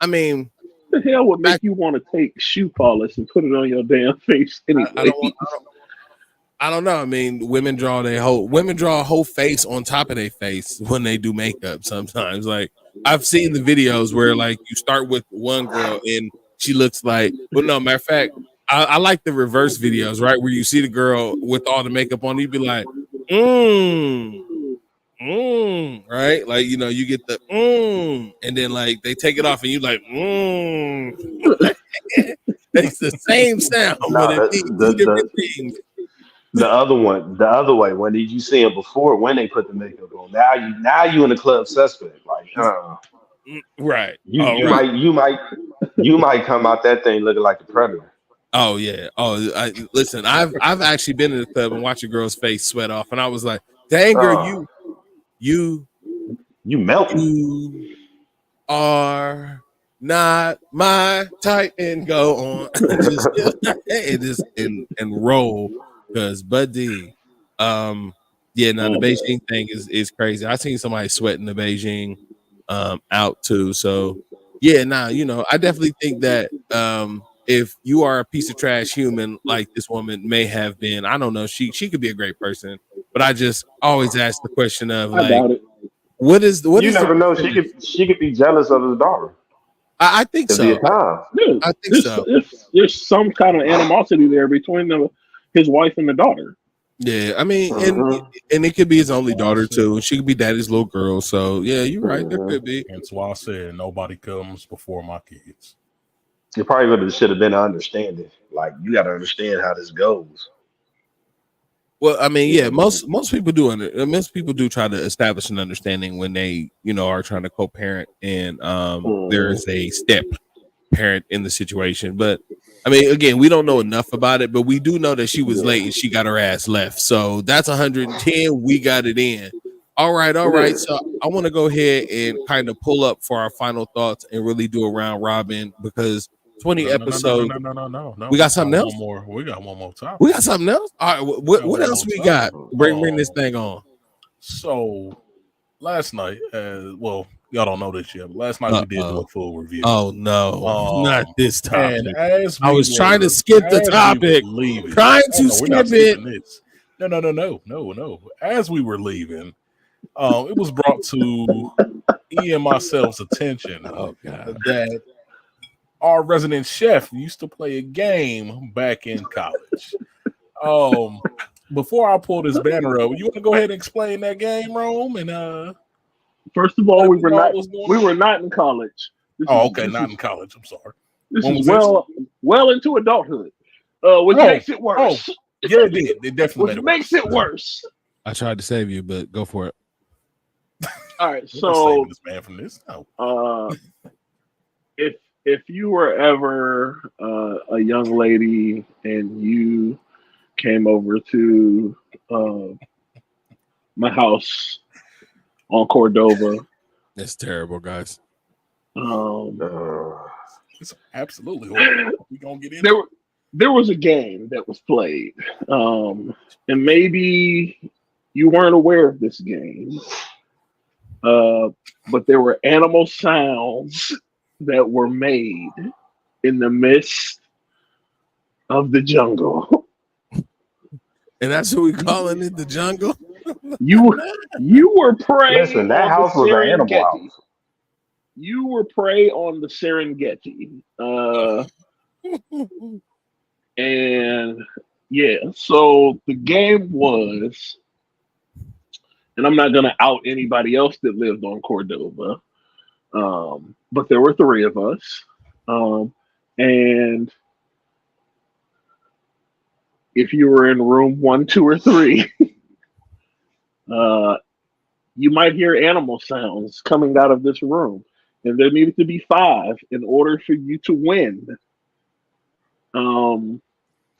I mean, the hell would make you want to take shoe polish and put it on your damn face anyway? I don't know. I mean, women draw a whole face on top of their face when they do makeup sometimes. Like, I've seen the videos where, like, you start with one girl and she looks like, well, no, matter of fact, I like the reverse videos, right? Where you see the girl with all the makeup on, you'd be like, right? Like, you get the and then like they take it off and you like, It's the same sound, but it means different things. The other way. When did you see him before? When they put the makeup on? Now you in the club suspect. Like, right. You might come out that thing looking like the Predator. Oh yeah. Oh, listen. I've actually been in the club and watched a girl's face sweat off, and I was like, "Dang, girl, you melting. You are not my type." And go on, and roll. Because Buddy, the Beijing thing is crazy. I seen somebody sweating the Beijing out too. So yeah, I definitely think that if you are a piece of trash human like this woman may have been, I don't know, she could be a great person, but I just always ask the question of like, What is you never know? She could be jealous of his daughter. I think Could be so. a time. Yeah, I think so. There's some kind of animosity there between his wife and the daughter. Yeah, I mean, and it could be his only daughter too. She could be daddy's little girl. So yeah, you're right. There could be. That's why I said nobody comes before my kids. It probably should have been an understanding. Like, you got to understand how this goes. Well, I mean, yeah, most people do most people do try to establish an understanding when they, are trying to co-parent, and there is a step parent in the situation. But I mean, again, we don't know enough about it, but we do know that she was late and she got her ass left. So that's 110. We got it in. All right. So I want to go ahead and kind of pull up for our final thoughts and really do a round robin, because 20 episodes. No. We got something else? We got one more topic. We got something else? All right. What else we got? Bring this thing on. So last night, y'all don't know this yet, but last night we did do a full review. Oh no, not this topic. And as I was trying to skip the topic. Trying to skip it. No. As we were leaving, it was brought to E and myself's attention that our resident chef used to play a game back in college. Before I pull this banner up, you want to go ahead and explain that game, Rome? And first of all, we were not in college. Not in college. I'm sorry. This is well into adulthood, which makes it worse. Yeah, it did. It definitely makes it worse. I tried to save you, but go for it. All right, so this man from this. If you were ever a young lady and you came over to my house on Cordova, that's terrible, guys. It's absolutely horrible. We gonna get in there was a game that was played, and maybe you weren't aware of this game, but there were animal sounds that were made in the midst of the jungle. And that's what we calling it, the jungle. You were prey. Listen, that house was an animal house. You were prey on the Serengeti. And yeah, so the game was, and I'm not gonna out anybody else that lived on Cordova. But there were three of us. And if you were in room 1, 2, or 3, you might hear animal sounds coming out of this room. And there needed to be 5 in order for you to win.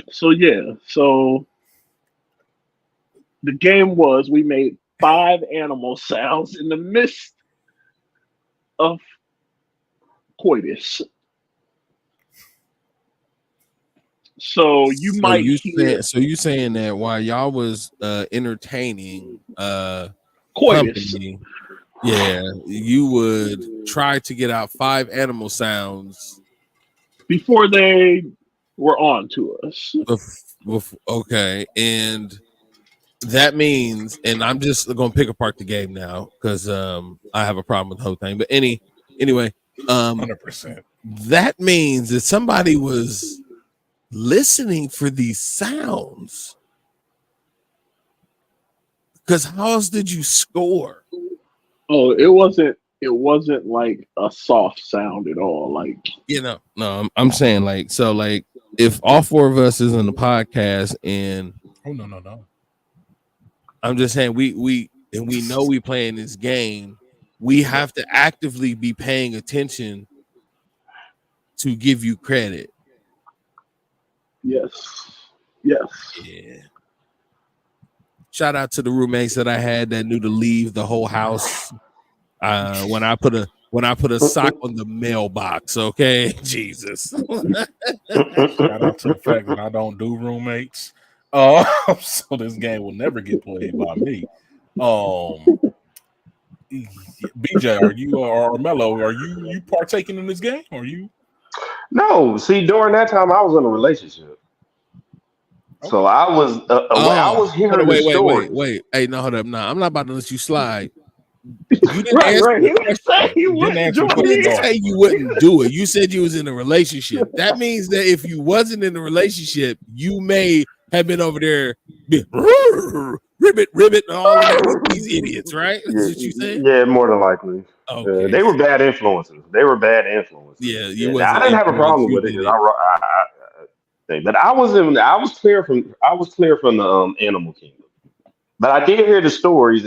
So the game was, we made 5 animal sounds in the midst of coitus. So you might hear. So you saying that while y'all was entertaining coitus, company, yeah, you would try to get out 5 animal sounds before they were on to us. Okay, and that means, and I'm just gonna pick apart the game now because I have a problem with the whole thing. But anyway, 100%. That means that somebody was listening for these sounds. Because how else did you score? Oh, it wasn't like a soft sound at all. Like, no, I'm saying like, so like if all 4 of us is on the podcast and no. I'm just saying we know we playing this game, we have to actively be paying attention to give you credit. Yes. Yeah. Shout out to the roommates that I had that knew to leave the whole house when I put a sock on the mailbox. Okay, Jesus. Shout out to the fact that I don't do roommates. So this game will never get played by me. BJ, are you or Mello? Are you partaking in this game? Are you? No. See, during that time, I was in a relationship. So I was, I was hearing the story. Wait. Hey, no, hold up. No, I'm not about to let you slide. You didn't answer He the didn't say he wouldn't answer do the You question. it. didn't say you wouldn't do it. You said you was in a relationship. That means that if you wasn't in a relationship, you may have been over there, ribbit, and all of that with these idiots, right? That's what you said. Yeah, more than likely. Okay. They were bad influences. Yeah, you I wasn't didn't have a influenced, problem you with it did because but I was clear from the animal kingdom. But I did hear the stories,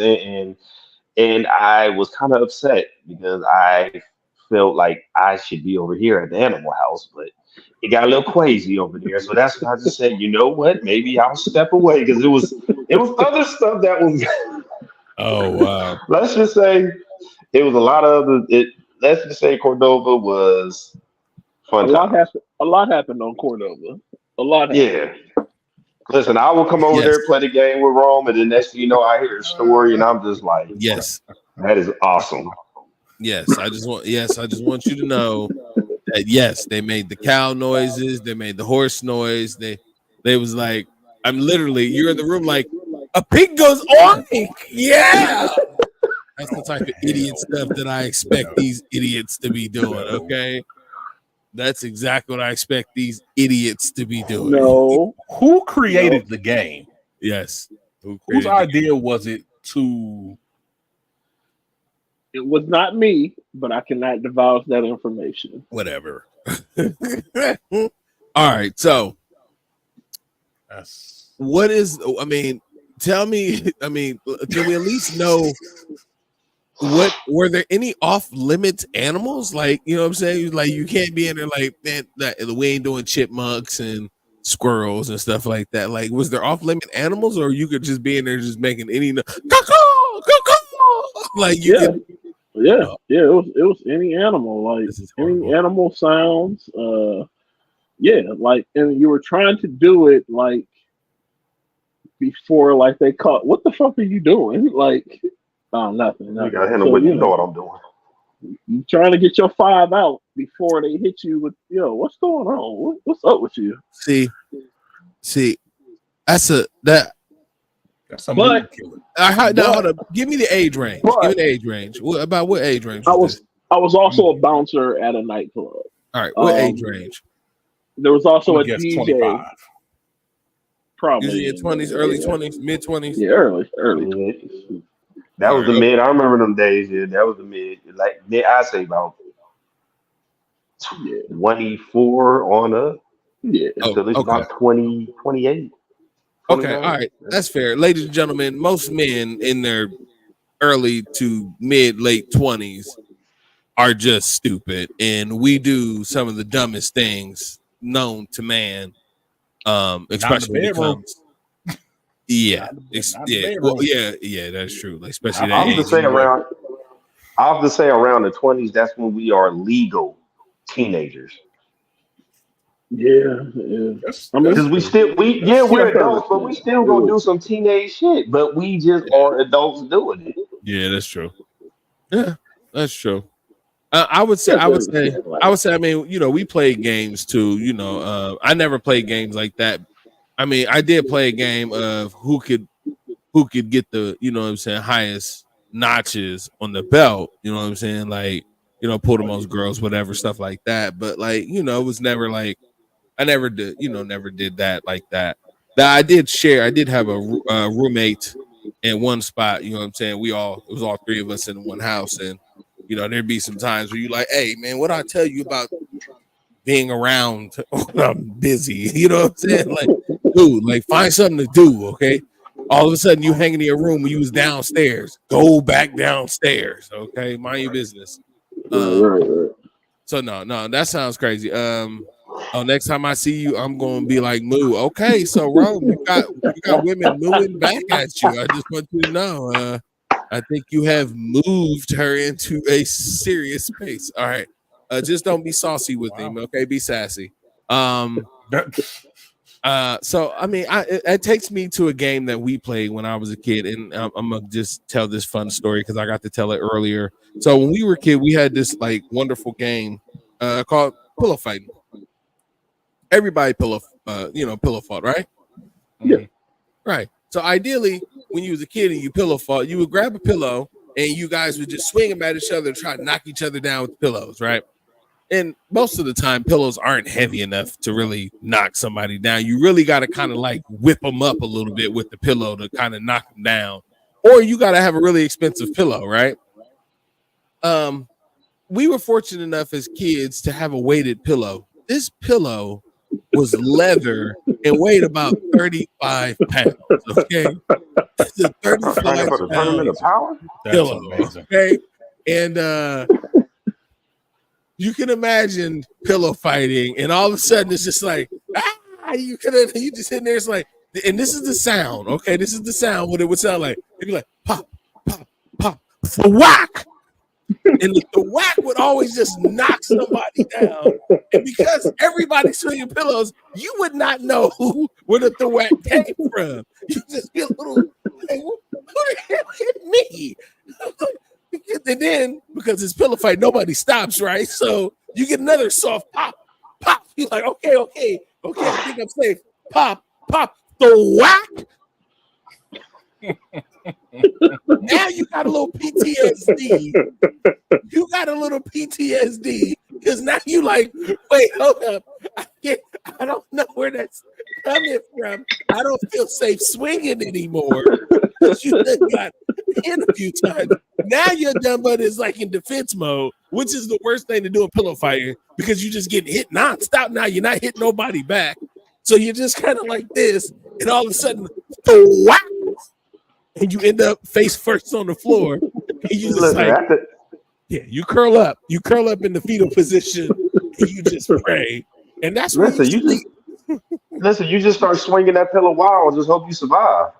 and I was kind of upset because I felt like I should be over here at the animal house, but it got a little crazy over there. So that's why I just said, you know what? Maybe I'll step away because it was other stuff that was. Oh wow. Let's just say it was a lot of other. Let's just say Cordova was fun time. A lot happened on Cordova. A lot happened. Yeah. Listen, I will come over Yes. there, play the game with Rome, and the next thing you know, I hear a story, and I'm just like, Yes. that is awesome. Yes. I just want you to know that yes, they made the cow noises, they made the horse noise, they was like, I'm literally, you're in the room like a pig goes oink. Yeah. That's the type of idiot stuff that I expect these idiots to be doing. Okay. That's exactly what I expect these idiots to be doing. No. Who created the game? Yes. Whose idea was it to? It was not me, but I cannot divulge that information. Whatever. All right. So, what is? I mean, tell me. I mean, can we at least know? What were there any off limits animals? Like, you know what I'm saying? Like, you can't be in there like, man, we ain't doing chipmunks and squirrels and stuff like that. Like, was there off limit animals, or you could just be in there just making any like you could, Yeah, it was any animal, like any animal sounds. Yeah, like, and you were trying to do it like before, like they caught. What the fuck are you doing? Like, oh, nothing. You got to handle what you know what I'm doing. You trying to get your 5 out before they hit you with, what's going on? What's up with you? See, that's a But hold up. Give me the age range. Give me the age range. About what age range? I was also a bouncer at a nightclub. All right, what age range? There was also a guess DJ. 25. Usually Probably in 20s, early 20s, mid 20s. Yeah, early. That was the mid. I remember them days. Yeah, that was the mid. Like I say about 24 on up. Yeah, until it's about 20, 28. Okay, all right, that's fair, ladies and gentlemen. Most men in their early to late 20s are just stupid, and we do some of the dumbest things known to man. Especially when it comes. Yeah, yeah, that's true. Like, especially I have to say around the 20s. That's when we are legal teenagers. Yeah. Because we're adults, but we still gonna do some teenage shit. But we just are adults doing it. Yeah, that's true. Yeah, that's true. I would say. I mean, we played games too. I never played games like that. I mean, I did play a game of who could get the, highest notches on the belt. You know what I'm saying? Like, pull the most girls, whatever, stuff like that. But like, it was never like, I never did that like that. That I did have a roommate in one spot. You know what I'm saying? It was all three of us in one house, and there'd be some times where you like, hey man, what I tell you about being around when I'm busy? You know what I'm saying? Like, dude, like find something to do, okay? All of a sudden you hanging in your room when you was downstairs. Go back downstairs, okay? Mind your business. So no, that sounds crazy. Next time I see you, I'm gonna be like, moo. Okay, so Rome, you got women mooing back at you. I just want you to know. I think you have moved her into a serious space. All right. Just don't be saucy with him, okay? Be sassy. So I mean, it takes me to a game that we played when I was a kid, and I'm gonna just tell this fun story because I got to tell it earlier. So when we were a kid, we had this like wonderful game called pillow fighting. Everybody pillow fought, right? Yeah. Right. So ideally, when you was a kid and you pillow fought, you would grab a pillow and you guys would just swing them at each other and try to knock each other down with pillows, right? And most of the time, pillows aren't heavy enough to really knock somebody down. You really got to kind of like whip them up a little bit with the pillow to kind of knock them down, or you got to have a really expensive pillow, right? We were fortunate enough as kids to have a weighted pillow. This pillow was leather and weighed about 35 pounds. Okay, it's a 35 power pillow. Okay, and you can imagine pillow fighting, and all of a sudden it's just like you just sitting there. It's like, and this is the sound. Okay, this is the sound. What it would sound like. It'd be like pop, pop, pop, whack. And the whack would always just knock somebody down. And because everybody's swinging pillows, you would not know where the whack came from. You just be a little, like, who the hell hit me? And then, because it's pillow fight, nobody stops, right? So you get another soft pop, pop. You're like, okay, I think I'm safe. Pop, pop, the whack. Now you got a little PTSD. You got a little PTSD because now you like, wait, hold up. I don't know where that's coming from. I don't feel safe swinging anymore. You got hit a few times. Now your dumb butt is like in defense mode, which is the worst thing to do in pillow fighting because you just get hit nonstop. Now you're not hitting nobody back. So you're just kind of like this, and all of a sudden, whack. And you end up face first on the floor. And you just you curl up. You curl up in the fetal position and you just pray. And that's what you just start swinging that pillow wild. Just hope you survive.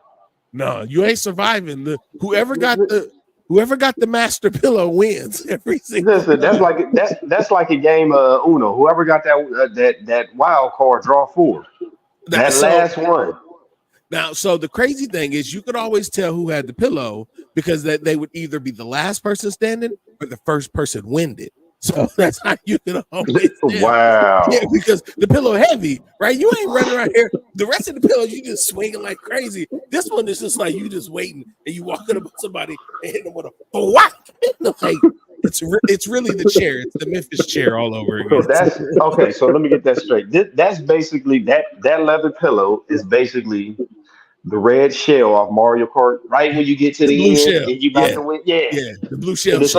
No, you ain't surviving. Whoever got the master pillow wins every single. Listen, that's like a game of Uno. Whoever got that wild card, draw 4. That last one. Now, so the crazy thing is you could always tell who had the pillow because that they would either be the last person standing or the first person winded. So that's how you can always tell. Wow. Yeah, because the pillow heavy, right? You ain't running around here. The rest of the pillows, you just swinging like crazy. This one is just like you just waiting and you walking up to somebody and hitting them with a whack. It's really the chair. It's the Memphis chair all over again. So that's okay. So let me get that straight. That's basically that leather pillow is basically the red shell off Mario Kart. Right when you get to the end, shell. and you about to win. Yeah, the blue shell. It was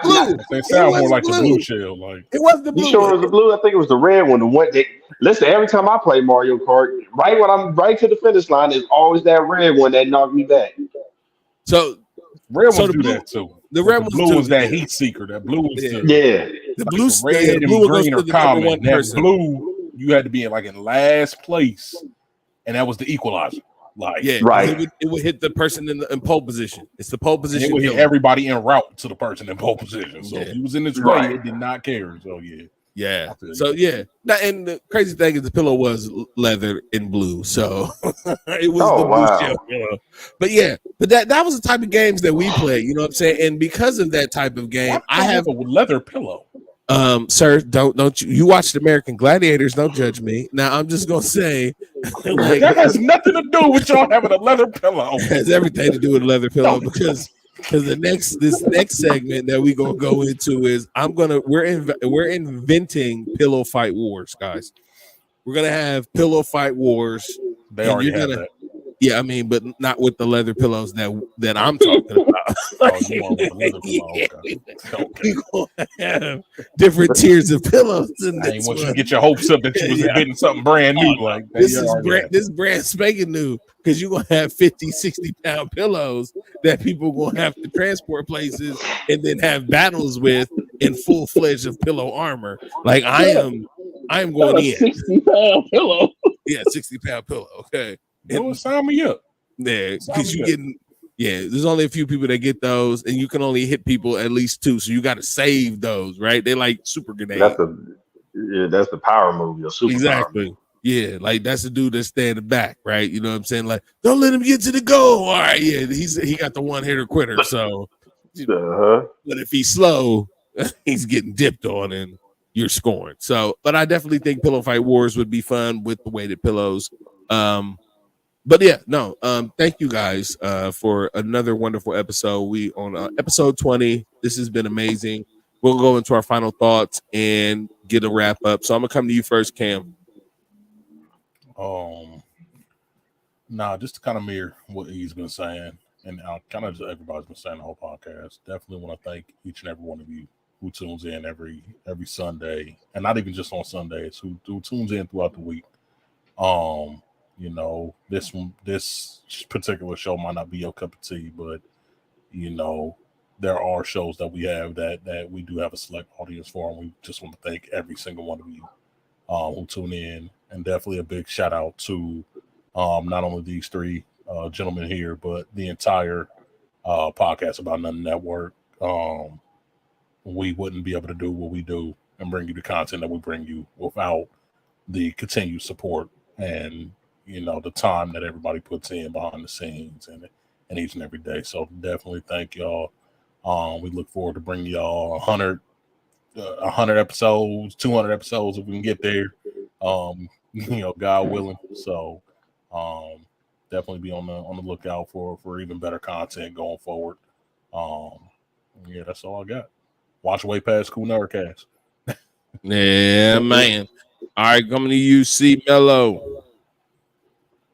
blue. They sound more like the blue shell. Like it was the blue. You sure it was the blue? I think it was the red one. The one that listen. Every time I play Mario Kart, right when I'm right to the finish line, is always that red one that knocked me back. So red ones do that too. The red blue was that heat seeker. That blue was the blue, red and green are common. That blue, you had to be in last place, and that was the equalizer. Like it would hit the person in pole position. It's the pole position. It would hit everybody en route to the person in pole position. So if he was in his way, it did not care. So yeah. So Now, and the crazy thing is the pillow was leather and blue, so it was the blue shell pillow. But that was the type of games that we played. You know what I'm saying? And because of that type of game, I have a leather pillow. Sir, don't you watched American Gladiators? Don't judge me. Now I'm just gonna say that has nothing to do with y'all having a leather pillow. It has everything to do with a leather pillow because this next segment that we gonna go into is we're inventing pillow fight wars, guys. We're gonna have pillow fight wars. They already have that. Yeah, I mean, but not with the leather pillows that I'm talking about. We're gonna have different tiers of pillows. I ain't want you to get your hopes up that you was getting something brand new. Like this brand spanking new because you're gonna have 50, 60 pound pillows that people gonna have to transport places and then have battles with in full-fledged of pillow armor. Like I am going in 60-pound pillow. Yeah, 60-pound pillow. Okay. Sign me up. Yeah, because you getting there's only a few people that get those, and you can only hit people at least 2, so you got to save those, right? They like super grenades. That's the power move. Your super exactly. Power. Yeah, like that's the dude that's standing back, right? You know what I'm saying? Like, don't let him get to the goal. All right, yeah, he got the one hitter quitter. So, but if he's slow, he's getting dipped on, and you're scoring. So, but I definitely think pillow fight wars would be fun with the weighted pillows. But yeah, no. Thank you guys for another wonderful episode. We on episode 20. This has been amazing. We'll go into our final thoughts and get a wrap up. So I'm gonna come to you first, Cam. Just to kind of mirror what he's been saying, and kind of everybody's been saying the whole podcast. Definitely want to thank each and every one of you who tunes in every Sunday, and not even just on Sundays, who tunes in throughout the week. This particular show might not be your cup of tea, but there are shows that we have that we do have a select audience for, and we just want to thank every single one of you who tune in, and definitely a big shout out to not only these three gentlemen here, but the entire Podcast About Nothing Network. We wouldn't be able to do what we do and bring you the content that we bring you without the continued support and the time that everybody puts in behind the scenes and each and every day. So definitely thank y'all. We look forward to bringing y'all 100 episodes, 200 episodes if we can get there. God willing. So definitely be on the lookout for even better content going forward. That's all I got. Watch Way Past Cool Nerdcast. Yeah, man. All right, coming to you, C Mello.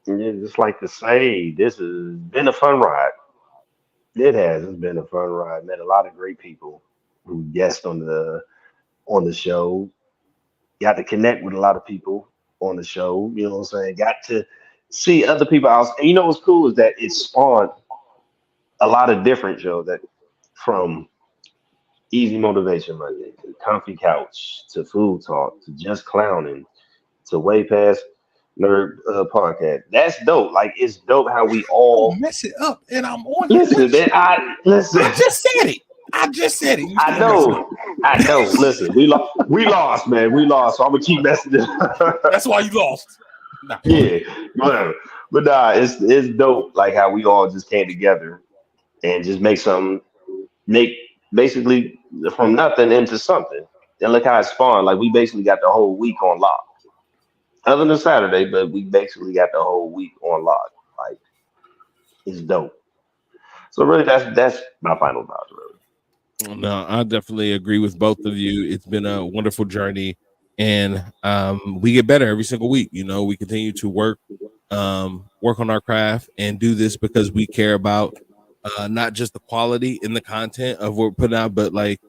Yeah, just like to say, this has been a fun ride. It has. It's been a fun ride. Met a lot of great people who guest on the show. Got to connect with a lot of people on the show. You know what I'm saying? Got to see other people else. And what's cool is that it spawned a lot of different shows, that from Easy Motivation Monday to Comfy Couch to Food Talk to Just Clowning to Way Past Nerd Podcast. That's dope. Like, it's dope how we all mess it up, and I'm on. Listen, man, I just said it. I know. Listen, we lost, man. We lost. So I'm gonna keep messing it up. That's why you lost. Nah. Yeah, whatever. But it's dope. Like how we all just came together and just make basically from nothing into something. And look how it spawned. Like, we basically got the whole week on lock. Other than Saturday, but we basically got the whole week on lock. Like, it's dope. So really, that's my final thoughts, really. No, I definitely agree with both of you. It's been a wonderful journey, and we get better every single week. We continue to work on our craft and do this because we care about not just the quality in the content of what we're putting out, but like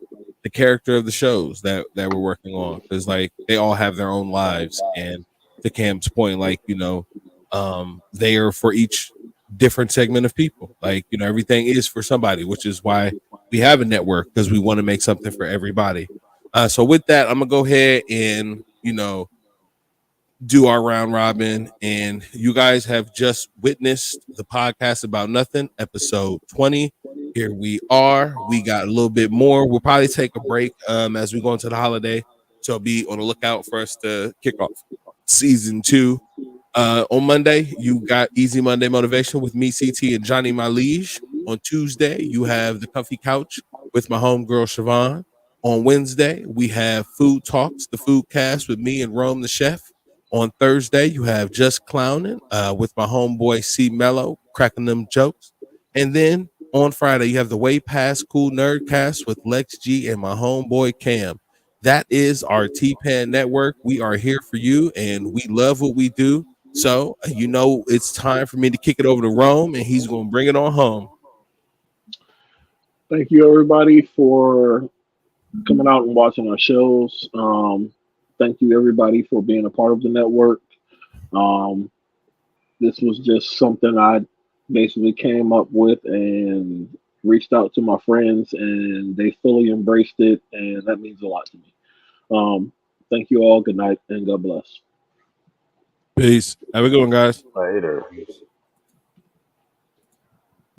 the character of the shows that we're working on. Because like they all have their own lives, and to Cam's point, like they are for each different segment of people. Like everything is for somebody, which is why we have a network, because we want to make something for everybody. So with that, I'm gonna go ahead and do our round robin, and you guys have just witnessed the Podcast About Nothing, episode 20. Here we are. We got a little bit more. We'll probably take a break as we go into the holiday, so be on the lookout for us to kick off season 2. On Monday, you got Easy Monday Motivation with me, CT, and Johnny My Liege. On Tuesday, you have the Comfy Couch with my homegirl Siobhan. On Wednesday, we have Food Talks, the Food Cast with me and Rome the Chef. On Thursday, you have Just Clowning with my homeboy C Mello, cracking them jokes. And then on Friday, you have the Way Past Cool Nerdcast with Lex G and my homeboy Cam. That is our T-Pan network. We are here for you, and we love what we do. So, it's time for me to kick it over to Rome, and he's going to bring it on home. Thank you, everybody, for coming out and watching our shows. Thank you, everybody, for being a part of the network. This was just something I basically came up with and reached out to my friends, and they fully embraced it, and that means a lot to me. Thank you all. Good night, and God bless. Peace. Have a good one, guys. Later.